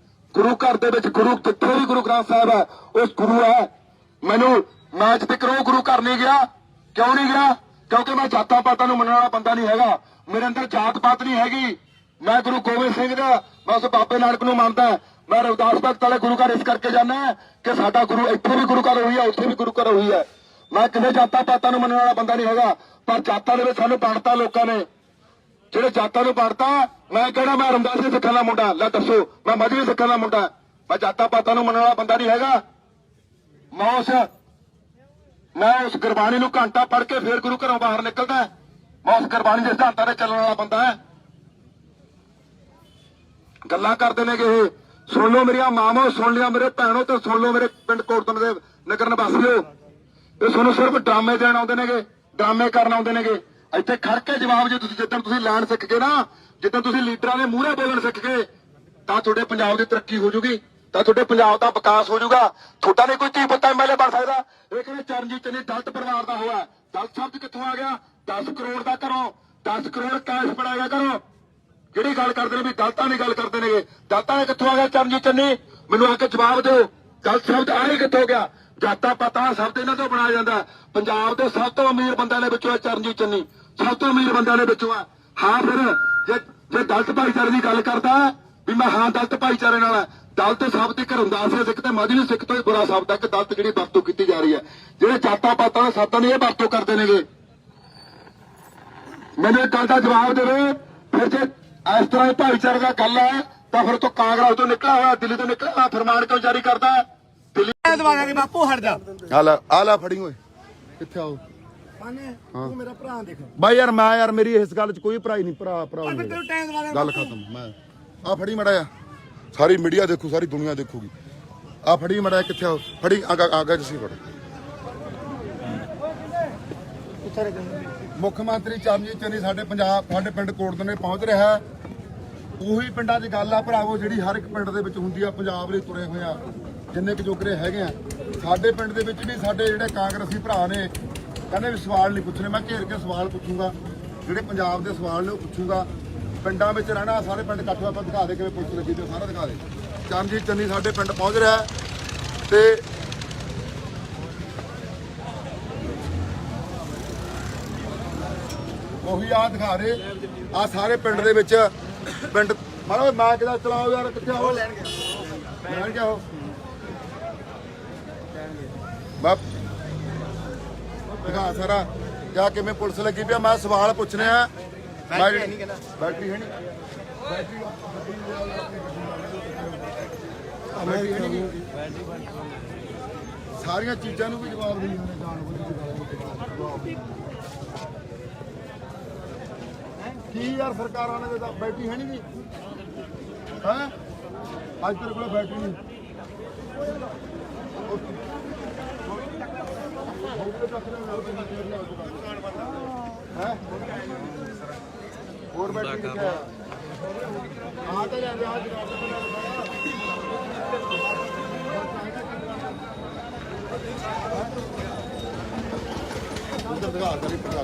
ਗੁਰੂ ਜਿੱਥੇ ਵੀ ਗੁਰੂ ਗ੍ਰੰਥ ਸਾਹਿਬ ਹੈ ਉਹ ਗੁਰੂ ਹੈ। ਮੈਂ ਅੱਜ ਤੱਕ ਉਹ ਗੁਰੂ ਘਰ ਨਹੀਂ ਗਿਆ। ਕਿਉਂ ਨਹੀਂ ਗਿਆ? ਕਿਉਂਕਿ ਮੈਂ ਜਾਤਾਂ ਪਾਤਾਂ ਨੂੰ ਮੰਨਣ ਵਾਲਾ ਬੰਦਾ ਨਹੀਂ ਹੈਗਾ, ਮੇਰੇ ਅੰਦਰ ਜਾਤ ਪਾਤ ਨਹੀਂ ਹੈਗੀ। ਮੈਂ ਗੁਰੂ ਗੋਬਿੰਦ ਸਿੰਘ ਦਾ, ਮੈਂ ਉਸ ਬਾਬੇ ਨਾਨਕ ਨੂੰ ਮੰਨਦਾ। ਮੈਂ ਰਵਿਦਾਸ ਭਗਤ ਵਾਲੇ ਗੁਰੂ ਘਰ ਇਸ ਕਰਕੇ ਜਾਂਦਾ ਕਿ ਸਾਡਾ ਗੁਰੂ ਇੱਥੇ ਵੀ ਗੁਰੂ ਘਰ ਹੋਈ ਹੈ, ਉੱਥੇ ਵੀ ਗੁਰੂ ਘਰ ਹੋਈ ਹੈ। ਮੈਂ ਕਿਸੇ ਜਾਤਾਂ ਪਾਤਾਂ ਨੂੰ ਮੰਨਣ ਵਾਲਾ ਬੰਦਾ ਨਹੀਂ ਹੈਗਾ, ਪਰ ਜਾਤਾਂ ਦੇ ਵਿੱਚ ਸਾਨੂੰ ਵੰਡਤਾ ਲੋਕਾਂ ਨੇ, ਜਿਹੜੇ ਜਾਤਾਂ ਨੂੰ ਵੰਡਤਾ। ਮੈਂ ਕਹਿਣਾ ਮੈਂ ਰਮਦਾਸੀ ਸਿੱਖਾਂ ਦਾ ਮੁੰਡਾ, ਲੈ ਦੱਸੋ ਮੈਂ ਮਜ਼੍ਹਬੀ ਸਿੱਖਾਂ ਦਾ ਮੁੰਡਾ, ਮੈਂ ਜਾਤਾਂ ਪਾਤਾਂ ਨੂੰ ਮੰਨਣ ਵਾਲਾ ਬੰਦਾ ਨਹੀਂ ਹੈਗਾ। ਮੈਂ ਉਸ ਮੈਂ ਉਸ ਗੁਰਬਾਣੀ ਨੂੰ ਘੰਟਾ ਪੜ੍ਹ ਕੇ ਫੇਰ ਗੁਰੂ ਘਰੋਂ ਬਾਹਰ ਨਿਕਲਦਾ। ਮੈਂ ਉਸ ਗੁਰਬਾਣੀ ਦੇ ਸਿਧਾਂਤਾਂ ਤੇ ਚੱਲਣ ਵਾਲਾ ਬੰਦਾ ਹੈ। ਗੱਲਾਂ ਕਰਦੇ ਨੇਗੇ ਇਹ। ਸੁਣ ਲਓ ਮੇਰੀਆਂ ਮਾਵਾਂ, ਸੁਣ ਲਿਆ ਮੇਰੇ ਭੈਣੋ, ਤੇ ਸੁਣ ਲਓ ਮੇਰੇ ਪਿੰਡ ਕੋਟਦਮ ਦੇ ਨਗਰ ਨਿਵਾਸੀਓ। ਇਹ ਤੁਹਾਨੂੰ ਸਿਰਫ ਡਰਾਮੇ ਦੇਣ ਆਉਂਦੇ ਨੇਗੇ, ਡਰਾਮੇ ਕਰਨ ਆਉਂਦੇ ਨੇਗੇ। ਇੱਥੇ ਖੜ ਕੇ ਜਵਾਬ ਜੇ ਜਿੱਦਣ ਤੁਸੀਂ ਲੈਣ ਸਿੱਖ ਗਏ ਨਾ, ਜਿੱਦਣ ਤੁਸੀਂ ਲੀਡਰਾਂ ਦੇ ਮੂਹਰੇ ਬੋਲਣ ਸਿੱਖ ਗਏ, ਤਾਂ ਤੁਹਾਡੇ ਪੰਜਾਬ ਦੀ ਤਰੱਕੀ ਹੋ ਜੂਗੀ, ਤਾਂ ਤੁਹਾਡੇ ਪੰਜਾਬ ਦਾ ਵਿਕਾਸ ਹੋ ਜਾਊਗਾ। ਤੁਹਾਡਾ ਨਹੀਂ ਕੋਈ ਧੀ ਪੁੱਤ ਐਮਐਲਏ ਬਣ ਸਕਦਾ। ਇਹ ਕਹਿੰਦੇ ਚਰਨਜੀਤ ਚੰਨੀ ਦਲਿਤ ਪਰਿਵਾਰ ਦਾ ਹੋਇਆ। ਦਲਿਤ ਸ਼ਬਦ ਕਿੱਥੋਂ ਆ ਗਿਆ? 10 ਕਰੋੜ ਦਾ ਕਰੋ, 10 ਕਰੋੜ ਕੈਸ਼ ਬਣਾਇਆ ਕਰੋ। ਜਿਹੜੀ ਗੱਲ ਕਰਦੇ ਨੇ ਵੀ ਦਲਿਤਾਂ ਦੀ ਗੱਲ ਕਰਦੇ ਨੇਗੇ, ਦਲਿਤਾਂ ਨੇ ਕਿੱਥੋਂ ਆ ਗਿਆ ਚਰਨਜੀਤ ਚੰਨੀ? ਮੈਨੂੰ ਆ ਕੇ ਜਵਾਬ ਦਿਓ। ਦਲਿਤ ਸ਼ਬਦ ਆਏ ਕਿੱਥੋਂ ਗਿਆ? ਜਾਤਾਂ ਪਾਤਾਂ ਸ਼ਬਦ ਇਹਨਾਂ ਤੋਂ ਬਣਾਇਆ ਜਾਂਦਾ। ਪੰਜਾਬ ਦੇ ਸਭ ਤੋਂ ਅਮੀਰ ਬੰਦਿਆਂ ਦੇ ਵਿੱਚੋਂ ਚਰਨਜੀਤ ਚੰਨੀ, ਸਭ ਤੋਂ ਅਮੀਰ ਬੰਦਿਆਂ ਦੇ ਵਿੱਚੋਂ ਆ। ਹਾਂ ਫਿਰ ਜੇ ਦਲਿਤ ਭਾਈਚਾਰੇ ਦੀ ਗੱਲ ਕਰਦਾ ਵੀ ਮੈਂ ਹਾਂ ਦਲਿਤ ਭਾਈਚਾਰੇ ਨਾਲ, ਦਲਿਤ ਸ਼ਬਦ ਇੱਕ ਰਮਦਾਸੀਆ ਸਿੱਖ ਤੇ ਮਾਝੀ ਸਿੱਖ ਤੋਂ ਹੀ ਬੁਰਾ ਸ਼ਬਦ ਹੈ ਕਿ ਦਲਿਤ ਜਿਹੜੀ ਵਰਤੋਂ ਕੀਤੀ ਜਾ ਰਹੀ ਹੈ। ਜਿਹੜੇ ਜਾਤਾਂ ਪਾਤਾਂ ਦੇ ਸ਼ਬਦਾਂ ਦੀ ਇਹ ਵਰਤੋਂ ਕਰਦੇ ਨੇਗੇ। ਮੈਨੂੰ ਇੱਕ ਗੱਲ ਦਾ ਜਵਾਬ ਦੇਵੇ। ਫਿਰ ਜੇ ਇਸ ਤਰ੍ਹਾਂ ਇਹ ਭਾਈਚਾਰੇ ਦਾ ਗੱਲ ਹੈ ਤਾਂ ਫਿਰ ਤੋਂ ਕਾਂਗਰਸ ਤੋਂ ਨਿਕਲਿਆ ਹੋਇਆ, ਦਿੱਲੀ ਤੋਂ ਨਿਕਲਿਆ ਹੋਇਆ ਫਰਮਾਨ ਕਿਉਂ ਜਾਰੀ ਕਰਦਾ? ਦਿੱਲੀ ਦਵਾਵਾਂਗੇ ਬਾਪੂ ਹਟ ਜਾ। ਆ ਲੈ ਫੜੀ ਓਏ। ਕਿੱਥੇ ਆਓ? ਤੂੰ ਮੇਰਾ ਭਰਾ ਦੇਖ ਬਾਈ ਯਾਰ ਮੇਰੀ ਇਸ ਗੱਲ 'ਚ ਕੋਈ ਭਰਾਈ ਨਹੀਂ। ਭਰਾ ਤੈਨੂੰ ਟਾਈਮ ਦਵਾਵਾਂਗੇ। ਗੱਲ ਖਤਮ। ਮੈਂ ਆ ਫੜੀ ਮੜਾ ਆ, ਸਾਰੀ ਮੀਡੀਆ ਦੇਖੂ, ਸਾਰੀ ਦੁਨੀਆ ਦੇਖੂਗੀ। ਆ ਫੜੀ ਮੜਾ, ਕਿੱਥੇ ਆਓ? ਫੜੀ ਆਗਾ ਤੁਸੀਂ ਫੜ। ਮੁੱਖ ਮੰਤਰੀ ਚਰਨਜੀਤ ਚੰਨੀ ਸਾਡੇ ਪਿੰਡ ਕੋਟਦਮ ਨੇ ਪਹੁੰਚ ਰਿਹਾ। ਉਹੀ ਪਿੰਡਾਂ 'ਚ ਗੱਲ ਆ ਭਰਾਵੋ ਜਿਹੜੀ ਹਰ ਇੱਕ ਪਿੰਡ ਦੇ ਵਿੱਚ ਹੁੰਦੀ ਆ। ਪੰਜਾਬ ਲਈ ਤੁਰੇ ਹੋਏ ਆ ਜਿੰਨੇ ਕੁ ਜੋਗਰੇ ਹੈਗੇ ਆ। ਸਾਡੇ ਪਿੰਡ ਦੇ ਵਿੱਚ ਵੀ ਸਾਡੇ ਜਿਹੜੇ ਕਾਂਗਰਸੀ ਭਰਾ ਨੇ ਕਹਿੰਦੇ ਵੀ ਸਵਾਲ ਨਹੀਂ ਪੁੱਛਣੇ। ਮੈਂ ਘੇਰ ਕੇ ਸਵਾਲ ਪੁੱਛੂੰਗਾ, ਜਿਹੜੇ ਪੰਜਾਬ ਦੇ ਸਵਾਲ ਨੇ ਉਹ ਪੁੱਛੂੰਗਾ। ਪਿੰਡਾਂ ਵਿੱਚ ਰਹਿਣਾ, ਸਾਰੇ ਪਿੰਡ ਇਕੱਠੇ ਆਪਾਂ ਦਿਖਾ ਦੇ ਕਿਵੇਂ ਪੁਲਿਸ ਲੱਗੀ ਤੇ ਸਾਰਾ ਦਿਖਾ ਦੇ। ਚਰਨਜੀਤ ਚੰਨੀ ਸਾਡੇ ਪਿੰਡ ਪਹੁੰਚ ਰਿਹਾ ਤੇ ਉਹੀ ਆ ਦਿਖਾ ਦੇ। ਆ ਸਾਰੇ ਪਿੰਡ ਦੇ ਵਿੱਚ ਪਿੰਡ ਮਾਰੋ ਮੈਂ ਕਿਹਦਾ ਚਲਾਓ ਯਾਰ। ਕਿੱਥੇ ਆਓ? ਲੈਣ ਗਿਆ ਉਹ ਬਾਪ ਦਿਖਾ ਸਾਰਾ ਜਾ ਕਿਵੇਂ ਪੁਲਿਸ ਲੱਗੀ ਪਿਆ। ਮੈਂ ਸਵਾਲ ਪੁੱਛਣੇ ਆ। ਬੈਟਰੀ ਹੈ ਨਹੀਂ। ਬੈਟਰੀ ਸਾਰੀਆਂ ਚੀਜ਼ਾਂ ਨੂੰ ਵੀ ਜਵਾਬ ਨਹੀਂ ਹੁੰਦੇ। ਕੀ ਯਾਰ ਸਰਕਾਰਾਂ ਨੇ ਤਾਂ ਬੈਟਰੀ ਹੈ ਨਹੀਂ ਹੈ। ਅੱਜ ਤੇਰੇ ਕੋਲ ਬੈਟਰੀ ਨਹੀਂ। ਹੋਰ ਬੈਟਰੀ ਕਿੱਥੇ ਆ? ਆ ਤਾਂ ਜਾਂਦੇ ਆ ਉਧਰ ਦਿਖਾ ਕਰੀ ਪਕਾ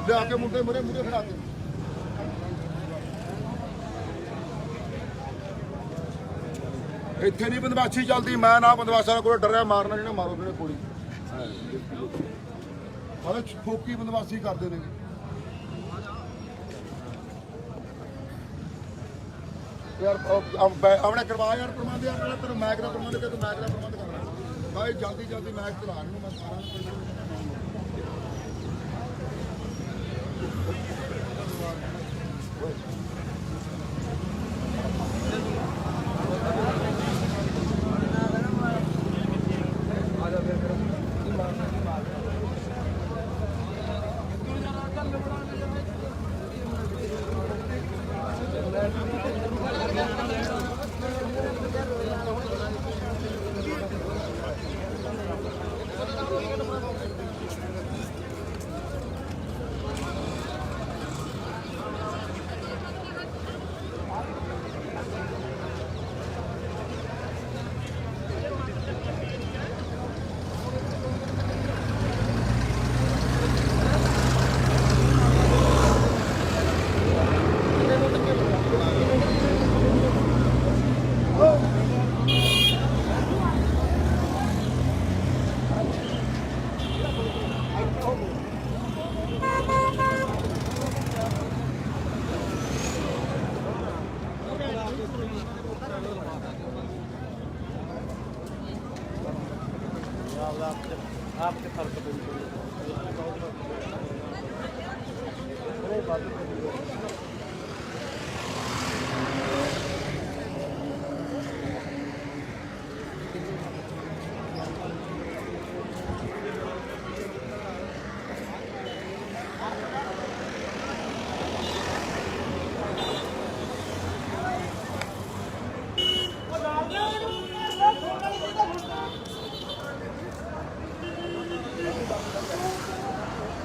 ਲਿਆ ਕੇ ਮੁੰਡੇ ਮੂਹਰੇ ਖੜਾ ਕੇ ਇੱਥੇ ਨਹੀਂ ਬਦਮਾਸ਼ੀ ਚੱਲਦੀ। ਮੈਂ ਨਾ ਬਦਮਾਸ਼ਾਂ ਕੋਲ ਡਰਿਆ ਮਾਰਨਾ, ਜਿਹੜਾ ਮਾਰੋ ਜਿਹੜੇ ਗੋਲੀ ਸਾਰੇ ਫੋਕੀ ਬਦਮਾਸ਼ੀ ਕਰਦੇ ਨੇ। ਯਾਰ ਆਪਣੇ ਕਰਵਾ ਯਾਰ ਪ੍ਰਬੰਧ ਯਾਰ। ਤੈਨੂੰ ਮੈਕ ਦਾ ਪ੍ਰਬੰਧ ਕਰ, ਤੂੰ ਮੈਕ ਦਾ ਪ੍ਰਬੰਧ ਕਰਨਾ ਭਾਈ। ਜਲਦੀ ਮੈਕ ਚਲਾ ਨੂੰ ਮੈਂ ਸਾਰਾ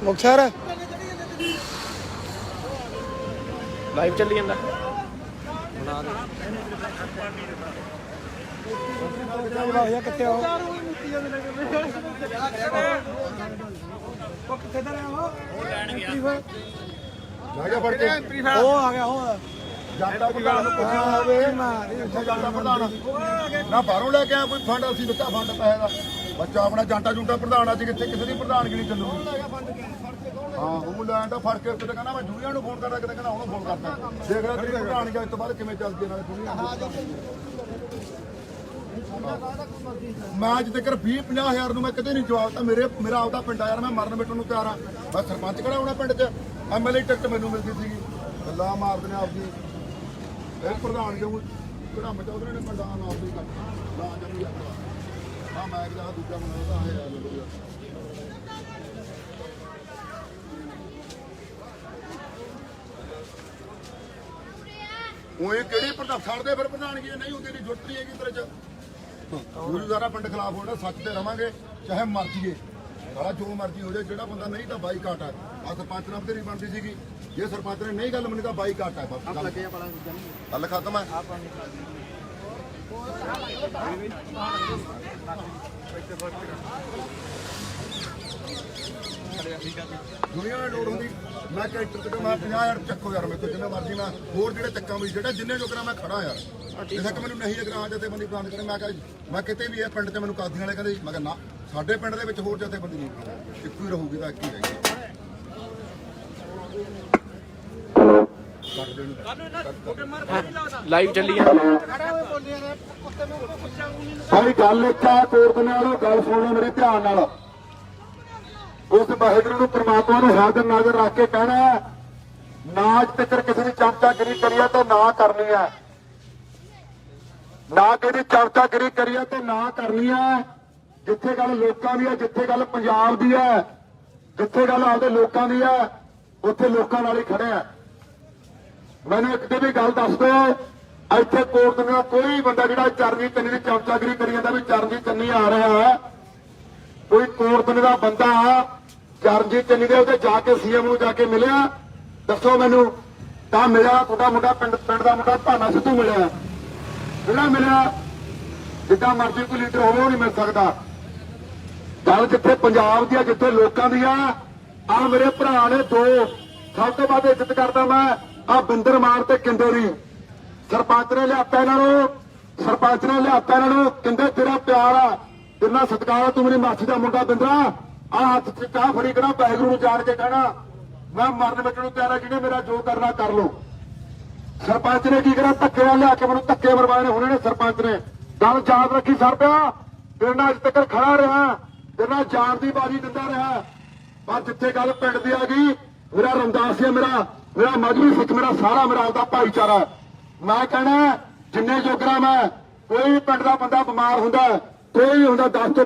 ਮੁਕਤਸਰ ਲਾਈਵ ਚੱਲੀ ਜਾਂਦਾ ਕਿੱਥੇ ਹੋ ਉਹ ਕਿੱਥੇ ਦਾ ਰਿਹਾ ਉਹ ਲੈਣ ਗਿਆ ਲੈ ਜਾ ਫੜ ਕੇ ਉਹ ਆ ਗਿਆ ਉਹ ਜਨਤਾ ਪ੍ਰਧਾਨ ਨੂੰ ਪੁੱਛਣਾ ਹੋਵੇ ਇੱਥੇ ਜਨਤਾ ਪ੍ਰਧਾਨ ਨਾ ਬਾਹਰੋਂ ਲੈ ਕੇ ਆਇਆ ਕੋਈ ਫੰਡ ਅਸੀਂ ਦਿੱਤਾ ਫੰਡ ਪੈਸੇ ਦਾ ਬੱਚਾ ਆਪਣਾ ਜੰਟਾ ਜੁੰਟਾ ਪ੍ਰਧਾਨ ਅੱਜ ਕਿੱਥੇ ਕਿਸੇ ਦੀ ਪ੍ਰਧਾਨਗੀ ਨਹੀਂ ਚੱਲੂਗੀ ਹਾਂ ਉਹ ਲੈਣ ਦਾ ਫੜ ਕੇ ਕਿਤੇ ਕਹਿੰਦਾ ਮੈਂ ਜੂਨੀਆ ਨੂੰ ਫੋਨ ਕਰਦਾ ਕਿਤੇ ਕਹਿੰਦਾ ਉਹਨੂੰ ਫੋਨ ਕਰਦਾ ਦੇਖ ਲੈ ਤੇਰੀ ਪ੍ਰਧਾਨਗੀ ਅੱਜ ਤੋਂ ਬਾਅਦ ਕਿਵੇਂ ਚੱਲਦੀ ਨਾਲੇ ਦੁਨੀਆ ਮੈਂ ਅੱਜ ਤੱਕ 20-50 ਹਜ਼ਾਰ ਨੂੰ ਮੈਂ ਕਦੇ ਨਹੀਂ ਜਵਾਬ ਦਿੱਤਾ ਮੇਰਾ ਆਪਦਾ ਪਿੰਡ ਆ ਯਾਰ ਮੈਂ ਮਰਨ ਮਿਟਣ ਨੂੰ ਤਿਆਰ ਆ ਮੈਂ ਸਰਪੰਚ ਕਿਹੜਾ ਹੋਣਾ ਪਿੰਡ 'ਚ ਐਮਐਲਏ ਟਿਕਟ ਮੈਨੂੰ ਮਿਲਦੀ ਸੀਗੀ ਗੱਲਾਂ ਮਾਰਦੇ ਨੇ ਆਪਦੀ ਇਹ ਪ੍ਰਧਾਨ ਜੋ ਕਿਹੜਾ ਮਚਾਉਂਦੇ ਨੇ ਪਿੰਡਾਂ ਨਾਲ ਆਪਦੀ ਨਾ ਜਮੀ ਆ ਮੈਂ ਕਿਹਾ ਦੂਜਾ ਬਣਾਉਂਦਾ ਹੈ ਯਾਰ ਉਹ ਇਹ ਕਿਹੜੀ ਪ੍ਰਧਾਨ ਛੱਡਦੇ ਫਿਰ ਪ੍ਰਧਾਨਗੀ ਨਹੀਂ ਹੁੰਦੀ ਨਹੀਂ ਜੁੱਟ ਨਹੀਂ ਹੈਗੀ ਤੇਰੇ 'ਚ ਗੁਰੂ ਸਾਰਾ ਪਿੰਡ ਖਿਲਾਫ ਹੋਣਾ ਸੱਚ ਤੇ ਰਵਾਂਗੇ ਚਾਹੇ ਮਰ ਜੀਏ ਸਾਲਾ ਜੋ ਮਰਜ਼ੀ ਹੋ ਜਾਏ ਜਿਹੜਾ ਬੰਦਾ ਨਹੀਂ ਤਾਂ ਬਾਈਕਾਟ ਹੈ ਆ ਸਰਪੰਚ ਨਾਲ ਤੇਰੀ ਬਣਦੀ ਸੀਗੀ ਜੇ ਸਰਪੰਚ ਨੇ ਨਹੀਂ ਗੱਲ ਮੰਨੀ ਤਾਂ ਬਾਈਕਾਟ ਹੈ ਬਸ ਗੱਲ ਖਤਮ ਹੈ ਦੁਨੀਆ ਨਾਲ ਲੋੜ ਹੁੰਦੀ ਮੈਂ ਕੈਰੈਕਟਰ ਤੇ ਮੈਂ 50,000 ਚੱਕੋ ਯਾਰ ਮੇਰੇ ਤੋਂ ਜਿੰਨਾ ਮਰਜ਼ੀ ਮੈਂ ਹੋਰ ਜਿਹੜੇ ਚੱਕਾਂ ਵੀ ਜਿਹੜਾ ਜਿੰਨੇ ਜੋਗਰਾ ਮੈਂ ਖੜਾ ਯਾਰ ਜਿਵੇਂ ਕਿ ਮੈਨੂੰ ਨਹੀਂ ਅਗਰ ਆ ਜਾਂਦੇ ਬੰਦੀ ਪਲਾਨ ਕਰੇ ਮੈਂ ਕਿਤੇ ਵੀ ਇਹ ਪਿੰਡ 'ਚ ਮੈਨੂੰ ਕਾਦੀਆਂ ਵਾਲੇ ਕਹਿੰਦੇ ਮੈਂ ਕਿਹਾ ਨਾ ਸਾਡੇ ਪਿੰਡ ਦੇ ਵਿੱਚ ਹੋਰ ਜਾਂਦੇ ਬੰਦੀ ਨਹੀਂ ਇੱਕੋ ਹੀ ਰਹੂਗੀ ਤਾਂ ਇੱਕ ਹੀ ਰਹੇਗੀ ਲਾਈਵ ਚੱਲੀ ਜਾਂਦਾ ਸਾਰੀ ਗੱਲ ਇੱਕ ਆ ਕੋਰਟ ਨਾਲ ਗੱਲ ਸੁਣ ਲਓ ਮੇਰੇ ਧਿਆਨ ਨਾਲ ਉਸ ਵਾਹਿਗੁਰੂ ਨੂੰ ਪ੍ਰਮਾਤਮਾ ਨੂੰ ਹਾਜ਼ਰ ਨਾਜ਼ਰ ਰੱਖ ਕੇ ਕਹਿਣਾ ਨਾ ਅੱਜ ਤੱਕ ਕਿਸੇ ਦੀ ਚਮਚਾਗਿਰੀ ਕਰੀ ਹੈ ਤੇ ਨਾ ਕਰਨੀ ਹੈ ਨਾ ਕਿਸੇ ਦੀ ਚਮਚਾਗਿਰੀ ਕਰੀ ਹੈ ਤੇ ਨਾ ਕਰਨੀ ਹੈ ਜਿੱਥੇ ਗੱਲ ਲੋਕਾਂ ਦੀ ਹੈ ਜਿੱਥੇ ਗੱਲ ਪੰਜਾਬ ਦੀ ਹੈ ਜਿੱਥੇ ਗੱਲ ਆਪਦੇ ਲੋਕਾਂ ਦੀ ਹੈ ਉੱਥੇ ਲੋਕਾਂ ਨਾਲ ਹੀ ਖੜੇ ਆ ਮੈਨੂੰ ਇੱਕ ਤੇ ਵੀ ਗੱਲ ਦੱਸ ਦਿਓ ਇੱਥੇ ਕੋਰਟ ਦਾ ਕੋਈ ਬੰਦਾ ਜਿਹੜਾ ਚਰਨਜੀਤ ਚੰਨੀ ਦੀ ਚਮਚਾਗਿਰੀ ਕਰੀ ਜਾਂਦਾ ਵੀ ਚਰਨਜੀਤ ਚੰਨੀ ਆ ਰਿਹਾ ਹੈ ਕੋਈ ਕੋਰਟ ਦਾ ਬੰਦਾ ਚਰਨਜੀਤ ਚੰਨੀ ਦੇ ਉੱਤੇ ਜਾ ਕੇ ਸੀਐਮ ਨੂੰ ਜਾ ਕੇ ਮਿਲਿਆ ਦੱਸੋ ਮੈਨੂੰ ਤਾਂ ਮੇਰਾ ਤੁਹਾਡਾ ਮੁੰਡਾ ਪਿੰਡ ਦਾ ਮੁੰਡਾ ਭਾਨਾ ਸਿੱਧੂ ਮਿਲਿਆ ਜਿਹੜਾ ਮਿਲਿਆ ਜਿੱਦਾਂ ਮਰਜ਼ੀ ਕੋਈ ਲੀਡਰ ਹੋਵੇ ਉਹ ਨਹੀਂ ਮਿਲ ਸਕਦਾ ਗੱਲ ਜਿੱਥੇ ਪੰਜਾਬ ਦੀ ਆ ਜਿੱਥੇ ਲੋਕਾਂ ਦੀ ਆ ਮੇਰੇ ਭਰਾ ਨੇ ਦੋ ਸਭ ਤੋਂ ਵੱਧ ਇੱਜ਼ਤ ਕਰਦਾ ਮੈਂ ਆ ਬਿੰਦਰ ਮਾਨ ਤੇ ਕਿੰਦੇ ਦੀ ਸਰਪੰਚ ਨੇ ਲਿਆਤਾ ਇਹਨਾਂ ਨੂੰ ਕਿੰਦੇ ਤੇਰਾ ਪਿਆਰ ਆ ਤੇਰਾ ਸਤਿਕਾਰ ਆ ਤੂੰ ਮੇਰੀ ਮਾਸੀ ਦਾ ਮੁੰਡਾ ਬਿੰਦਰਾ ਆ ਹੱਥ 'ਚ ਚਾਹ ਫੜੀ ਕਰਾਂ ਵਾਹਿਗੁਰੂ ਨੂੰ ਜਾਣ ਕੇ ਕਹਿਣਾ ਮੈਂ ਮਰਨ ਮਿਟਣ ਨੂੰ ਤਿਆਰ ਆ ਜਿਹਨੇ ਮੇਰਾ ਜੋ ਕਰਨਾ ਕਰ ਲੋ ਸਰਪੰਚ ਨੇ ਕੀ ਕਰਾਂ ਧੱਕੇ ਨਾਲ ਲਿਆ ਕੇ ਮੈਨੂੰ ਧੱਕੇ ਮਰਵਾਏ ਨੇ ਹੁਣੇ ਨੇ ਸਰਪੰਚ ਨੇ ਗੱਲ ਯਾਦ ਰੱਖੀ ਸਰ ਪਿਆ ਤੇਰੇ ਨਾਲ ਅੱਜ ਤੱਕ ਖੜਾ ਰਿਹਾ ਤੇਰੇ ਨਾਲ ਜਾਣ ਦੀ ਬਾਜੀ ਦਿੰਦਾ ਰਿਹਾ ਪਰ ਜਿੱਥੇ ਗੱਲ ਪਿੰਡ ਦੀ ਆ ਗਈ ਮੇਰਾ ਰਮਦਾਸੀਆ ਮੇਰਾ ਮਜਬੀ ਸਿੱਖ ਮੇਰਾ ਸਾਰਾ ਮੇਰਾ ਆਪਦਾ ਭਾਈਚਾਰਾ ਮੈਂ ਕਹਿਣਾ ਜਿੰਨੇ ਜੋਗਰਾ ਮੈਂ ਕੋਈ ਵੀ ਪਿੰਡ ਦਾ ਬੰਦਾ ਬਿਮਾਰ ਹੁੰਦਾ ਕੋਈ ਵੀ ਹੁੰਦਾ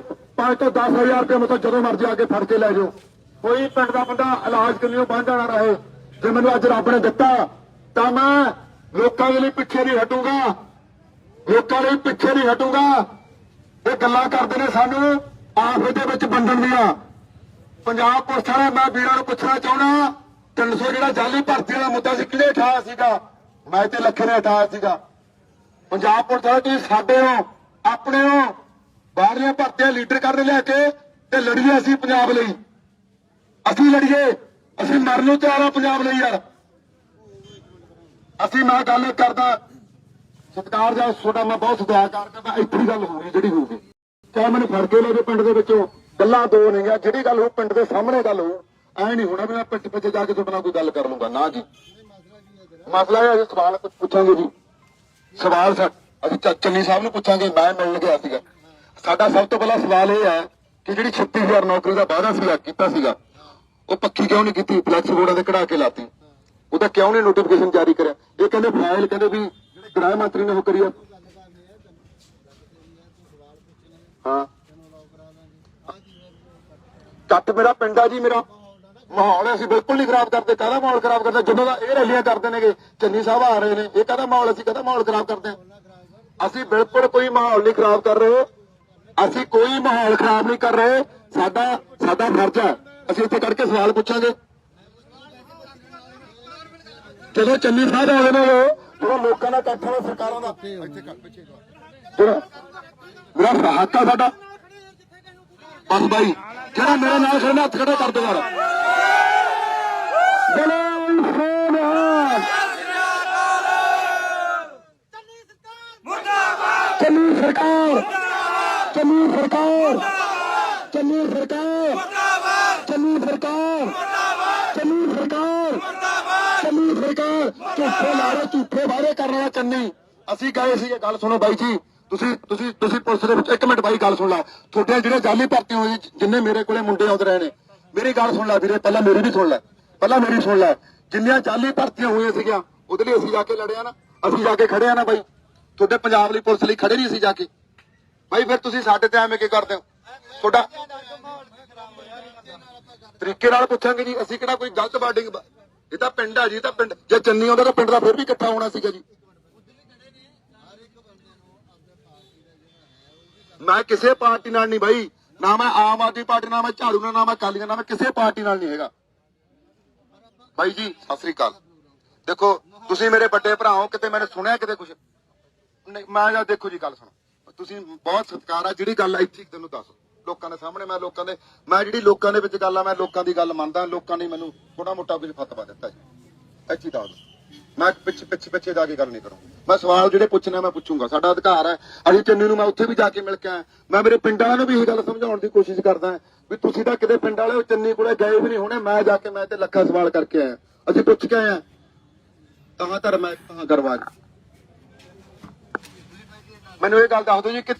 5 ਤੋਂ 10,000 ਰੁਪਏ ਮਤਲਬ ਜਦੋਂ ਮਰਜ਼ੀ ਆ ਕੇ ਫੜ ਕੇ ਲੈ ਜਾਓ ਕੋਈ ਪਿੰਡ ਦਾ ਬੰਦਾ ਇਲਾਜ ਕਰਨੀਓ ਬੰਦ ਜਾਣਾ ਰਹੇ ਜੇ ਮੈਨੂੰ ਅੱਜ ਰੱਬ ਨੇ ਦਿੱਤਾ ਤਾਂ ਮੈਂ ਲੋਕਾਂ ਦੇ ਲਈ ਪਿੱਛੇ ਨਹੀਂ ਹਟੂੰਗਾ ਇਹ ਗੱਲਾਂ ਕਰਦੇ ਨੇ ਸਾਨੂੰ ਆਫਤ ਦੇ ਵਿੱਚ ਵੰਡਣ ਦੀਆਂ ਪੰਜਾਬ ਪੁਲਿਸ ਵਾਲੇ ਮੈਂ ਵੀਰਾਂ ਨੂੰ ਪੁੱਛਣਾ ਚਾਹੁੰਦਾ 300 ਜਿਹੜਾ ਜਾਲੀ ਭਰਤੀ ਵਾਲਾ ਮੁੱਦਾ ਸੀ ਕਿਹਨੇ ਉਠਾਇਆ ਸੀਗਾ ਮੈਂ ਤੇ ਲੱਖੇ ਨੇ ਉਠਾਇਆ ਸੀਗਾ ਪੰਜਾਬ ਪੁਲਿਸ ਵਾਲੇ ਤੁਸੀਂ ਸਾਡੇ ਹੋ ਆਪਣੇ ਹੋ ਬਾਹਰਲੀਆਂ ਭਰਤੀਆਂ ਲੀਡਰ ਕਰਨ ਲੈ ਕੇ ਤੇ ਲੜੀਏ ਅਸੀਂ ਪੰਜਾਬ ਲਈ ਅਸੀਂ ਲੜੀਏ ਅਸੀਂ ਮਰਨ ਨੂੰ ਤਿਆਰ ਆ ਪੰਜਾਬ ਲਈ ਯਾਰ ਅਸੀਂ ਮੈਂ ਗੱਲ ਕਰਦਾ ਸਤਿਕਾਰ ਜਾਂ ਤੁਹਾਡਾ ਮੈਂ ਬਹੁਤ ਸਤਿਕਾਰ ਕਰਦਾ ਇੱਥੇ ਗੱਲ ਹੋਊਗੀ ਜਿਹੜੀ ਹੋਊਗੀ ਚਾਹੇ ਮੈਨੂੰ ਫੜ ਕੇ ਲੈ ਜਾਓ ਪਿੰਡ ਦੇ ਵਿੱਚੋਂ ਗੱਲਾਂ ਦੋ ਨਹੀਂ ਆ ਜਿਹੜੀ ਗੱਲ ਹੋ ਪਿੰਡ ਦੇ ਸਾਹਮਣੇ ਗੱਲ ਹੋ ਐ ਨਹੀਂ ਹੋਣਾ ਵੀ ਮੈਂ ਪਿੱਛੇ ਪਿੱਛੇ ਜਾ ਕੇ ਤੁਹਾਡੇ ਨਾਲ ਕੋਈ ਗੱਲ ਕਰ ਲੂੰਗਾ ਨਾ ਜੀ ਮਸਲਾ ਇਹ ਸਵਾਲ ਪੁੱਛਾਂਗੇ ਜੀ ਸਵਾਲ ਅਸੀਂ ਚੰਨੀ ਸਾਹਿਬ ਨੂੰ ਪੁੱਛਾਂਗੇ ਮੈਂ ਮਿਲਣ ਗਿਆ ਸੀਗਾ ਸਾਡਾ ਸਭ ਤੋਂ ਪਹਿਲਾ ਸਵਾਲ ਇਹ ਹੈ ਕਿ ਜਿਹੜੀ 36,000 ਨੌਕਰੀ ਦਾ ਵਾਅਦਾ ਸੀਗਾ ਕੀਤਾ ਸੀਗਾ ਉਹ ਪੱਕੀ ਕਿਉਂ ਨਹੀਂ ਕੀਤੀ ਫਲੈਕਸ ਬੋਰਡਾਂ ਤੇ ਕਢਾ ਕੇ ਲਾਤੀ ਉਹਦਾ ਕਿਉਂ ਨਹੀਂ ਨੋਟੀਫਿਕੇਸ਼ਨ ਜਾਰੀ ਕਰਿਆ? ਇਹ ਕਹਿੰਦੇ ਫਾਈਲ ਕਹਿੰਦੇ ਵੀ ਜਿਹੜੇ ਗ੍ਰਹਿ ਮੰਤਰੀ ਨੇ ਉਹ ਕਰੀ ਆ। ਹਾਂ ਕੱਟ ਮੇਰਾ ਪਿੰਡ ਆ ਜੀ, ਮੇਰਾ ਮਾਹੌਲ ਅਸੀਂ ਬਿਲਕੁਲ ਨਹੀਂ ਖਰਾਬ ਕਰਦੇ। ਕਾਹਦਾ ਮਾਹੌਲ ਖਰਾਬ ਕਰਦੇ? ਜਦੋਂ ਦਾ ਇਹ ਰੈਲੀਆਂ ਕਰਦੇ ਨੇਗੇ, ਚੰਨੀ ਸਾਹਿਬ ਆ ਰਹੇ ਨੇ, ਇਹ ਕਾਹਦਾ ਮਾਹੌਲ, ਅਸੀਂ ਕਾਹਦਾ ਮਾਹੌਲ ਖਰਾਬ ਕਰਦੇ ਹਾਂ? ਅਸੀਂ ਬਿਲਕੁਲ ਕੋਈ ਮਾਹੌਲ ਨਹੀਂ ਖਰਾਬ ਕਰ ਰਹੇ, ਅਸੀਂ ਕੋਈ ਮਾਹੌਲ ਖਰਾਬ ਨਹੀਂ ਕਰ ਰਹੇ। ਸਾਡਾ ਫਰਜ਼ ਹੈ, ਅਸੀਂ ਇੱਥੇ ਕਰਕੇ ਸਵਾਲ ਪੁੱਛਾਂਗੇ। ਜਦੋਂ ਚੰਨੀ ਸਾਹਿਬ ਆਏ ਨੇ, ਜਦੋਂ ਲੋਕਾਂ ਦਾ ਇਕੱਠ ਹੋਇਆ ਸਰਕਾਰਾਂ ਦਾ, ਇੱਥੇ ਕਰ ਪਿੱਛੇ ਜਿਹੜਾ ਮੇਰਾ ਹੱਕ ਆ ਸਾਡਾ। ਬਸ ਬਾਈ ਜਿਹੜਾ ਮੇਰੇ ਨਾਲ ਖੜੇ ਹੱਥ ਖੜੇ ਕਰ ਦੇਗਾ। ਬੋਲੋ ਸੋਨਾ ਚੰਨੀ ਸਰਕਾਰ, ਚੰਨੀ ਸਰਕਾਰ, ਚੰਨੀ ਸਰਕਾਰ, ਚੰਨੀ ਸਰਕਾਰ, ਚੰਨੀ ਸਰਕਾਰ, ਚੰਨੀ ਸਰਕਾਰ। ਝੂਠੇ ਲਾਰੇ, ਝੂਠੇ ਵਾਅਦੇ ਕਰਨ ਵਾਲਾ ਚੰਨੀ। ਅਸੀਂ ਗਏ ਸੀ, ਗੱਲ ਸੁਣੋ ਬਾਈ ਜੀ, ਤੁਸੀਂ ਪੁਲਿਸ ਦੇ ਵਿੱਚ, ਇੱਕ ਮਿੰਟ ਬਾਈ ਗੱਲ ਸੁਣ ਲਾ। ਤੁਹਾਡੇ ਜਿਹੜੇ ਜਾਲੀ ਭਰਤੀ ਹੋਏ, ਜਿੰਨੇ ਮੇਰੇ ਕੋਲੇ ਮੁੰਡੇ ਆਉਂਦੇ ਰਹੇ ਨੇ, ਮੇਰੀ ਗੱਲ ਸੁਣ ਲੈ ਵੀਰੇ, ਪਹਿਲਾਂ ਮੇਰੀ ਵੀ ਸੁਣ ਲੈ, ਪਹਿਲਾਂ ਮੇਰੀ ਸੁਣ ਲੈ। ਜਿੰਨੀਆਂ ਜਾਲੀ ਭਰਤੀਆਂ ਹੋਈਆਂ ਸੀਗੀਆਂ, ਉਹਦੇ ਲਈ ਅਸੀਂ ਜਾ ਕੇ ਲੜਿਆ ਨਾ, ਅਸੀਂ ਜਾ ਕੇ ਖੜੇ ਆ ਨਾ ਬਾਈ। ਤੁਹਾਡੇ ਪੰਜਾਬ ਲਈ ਪੁਲਿਸ ਲਈ ਖੜੇ ਨਹੀਂ ਅਸੀਂ ਜਾ ਕੇ ਬਾਈ। ਫਿਰ ਤੁਸੀਂ ਸਾਡੇ ਤੇ ਐਵੇਂ ਕੀ ਕਰਦੇ ਹੋ? ਤੁਹਾਡਾ ਤਰੀਕੇ ਨਾਲ ਪੁੱਛਾਂਗੇ ਜੀ, ਅਸੀਂ ਕਿਹੜਾ ਕੋਈ ਗਲਤ ਵਾਰਡਿੰਗ। ਇਹ ਤਾਂ ਪਿੰਡ ਆ ਜੀ, ਤਾਂ ਪਿੰਡ ਜੇ ਚੰਨੀ ਆਉਂਦਾ ਤਾਂ ਪਿੰਡ ਦਾ ਫਿਰ ਵੀ ਇਕੱਠਾ ਹੋਣਾ ਸੀਗਾ ਜੀ। ਮੈਂ ਕਿਸੇ ਪਾਰਟੀ ਨਾਲ ਨਹੀਂ ਬਾਈ, ਨਾ ਮੈਂ ਆਮ ਆਦਮੀ ਪਾਰਟੀ ਨਾਲ, ਮੈਂ ਝਾੜੂ ਨਾਲ, ਨਾ ਮੈਂ ਅਕਾਲੀ ਨਾਲ, ਮੈਂ ਕਿਸੇ ਪਾਰਟੀ ਨਾਲ ਨਹੀਂ ਹੈਗਾ ਬਾਈ ਜੀ। ਸਤਿ ਸ੍ਰੀ ਅਕਾਲ। ਦੇਖੋ ਤੁਸੀਂ ਮੇਰੇ ਵੱਡੇ ਭਰਾ ਹੋ, ਕਿਤੇ ਮੈंने ਸੁਣਿਆ ਕਿਤੇ ਕੁਝ ਨਹੀਂ। ਮੈਂ ਦੇਖੋ ਜੀ ਗੱਲ ਸੁਣੋ, ਤੁਸੀਂ ਬਹੁਤ ਸਤਿਕਾਰ ਆ, ਜਿਹੜੀ ਗੱਲ ਇੱਥੇ ਤੈਨੂੰ ਦੱਸ ਲੋਕਾਂ ਦੇ ਸਾਹਮਣੇ, ਮੈਂ ਜਿਹੜੀ ਲੋਕਾਂ ਦੇ ਵਿੱਚ ਗੱਲ ਆ, ਮੈਂ ਲੋਕਾਂ ਦੀ ਗੱਲ ਮੰਨਦਾ। ਲੋਕਾਂ ਨੇ ਮੈਨੂੰ ਥੋੜਾ ਮੋਟਾ ਕੁਝ ਫਤਵਾ ਦਿੱਤਾ ਜੀ, ਇੱਥੇ ਦੱਸ। ਮੈਂ ਪਿੱਛੇ ਜਾ ਕੇ ਗੱਲ ਨਹੀਂ ਕਰੂੰ। ਮੈਂ ਸਵਾਲ ਜਿਹੜੇ ਪੁੱਛਣੇ ਮੈਂ ਪੁੱਛੂੰਗਾ, ਸਾਡਾ ਅਧਿਕਾਰ ਹੈ। ਅਸੀਂ ਚੰਨੀ ਨੂੰ ਮੈਂ ਉੱਥੇ ਵੀ ਜਾ ਕੇ ਮਿਲ ਕੇ ਆਇਆ। ਮੈਂ ਮੇਰੇ ਪਿੰਡ ਵਾਲਿਆਂ ਨੂੰ ਵੀ ਇਹ ਗੱਲ ਸਮਝਾਉਣ ਦੀ ਕੋਸ਼ਿਸ਼ ਕਰਦਾ ਵੀ ਤੁਸੀਂ ਤਾਂ ਕਿਤੇ ਪਿੰਡ ਵਾਲੇ ਚੰਨੀ ਕੋਲੇ ਗਏ ਵੀ ਨਹੀਂ ਹੋਣੇ। ਮੈਂ ਜਾ ਕੇ, ਮੈਂ ਤੇ ਲੱਖਾਂ ਸਵਾਲ ਕਰਕੇ ਆਇਆ, ਅਸੀਂ ਪੁੱਛ ਕੇ ਆਏ ਆ। ਕਹਾਂ ਧਰਮ ਹੈ, ਕਹਾਂ ਗਰਵਾਜ। ਮੈਨੂੰ ਇਹ ਗੱਲ ਦੱਸ ਦਿਓ ਜੀ ਕਿ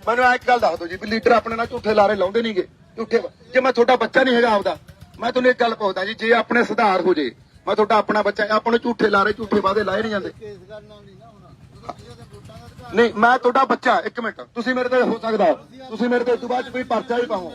ਮੈਨੂੰ ਇੱਕ ਗੱਲ ਦੱਸ ਦਿਓ ਜੀ ਵੀ ਲੀਡਰ ਆਪਣੇ ਨਾਲ ਝੂਠੇ ਲਾਰੇ ਲਾਉਂਦੇ ਨਹੀਂਗੇ। ਝੂਠੇ ਜੇ ਮੈਂ ਤੁਹਾਡਾ ਬੱਚਾ ਨਹੀਂ ਹੈਗਾ ਆਪਦਾ, ਮੈਂ ਤੁਹਾਨੂੰ ਇੱਕ ਗੱਲ ਪੁੱਛਦਾ ਜੀ, ਜੇ ਆਪਣੇ ਸੁਧਾਰ ਹੋ ਜੇ, ਮੈਂ ਤੁਹਾਡਾ ਆਪਣਾ ਬੱਚਾ, ਆਪਾਂ ਨੂੰ ਝੂਠੇ ਲਾਰੇ, ਝੂਠੇ ਵਾਅਦੇ ਲਾਏ ਨਹੀਂ ਜਾਂਦੇ। ਨਹੀਂ ਮੈਂ ਤੁਹਾਡਾ ਬੱਚਾ, ਇੱਕ ਮਿੰਟ, ਤੁਸੀਂ ਮੇਰੇ ਤੇ ਹੋ ਸਕਦਾ, ਤੁਸੀਂ ਮੇਰੇ ਤੇ ਇਸ ਤੋਂ ਬਾਅਦ ਕੋਈ ਪਰਚਾ ਵੀ ਪਾਓ।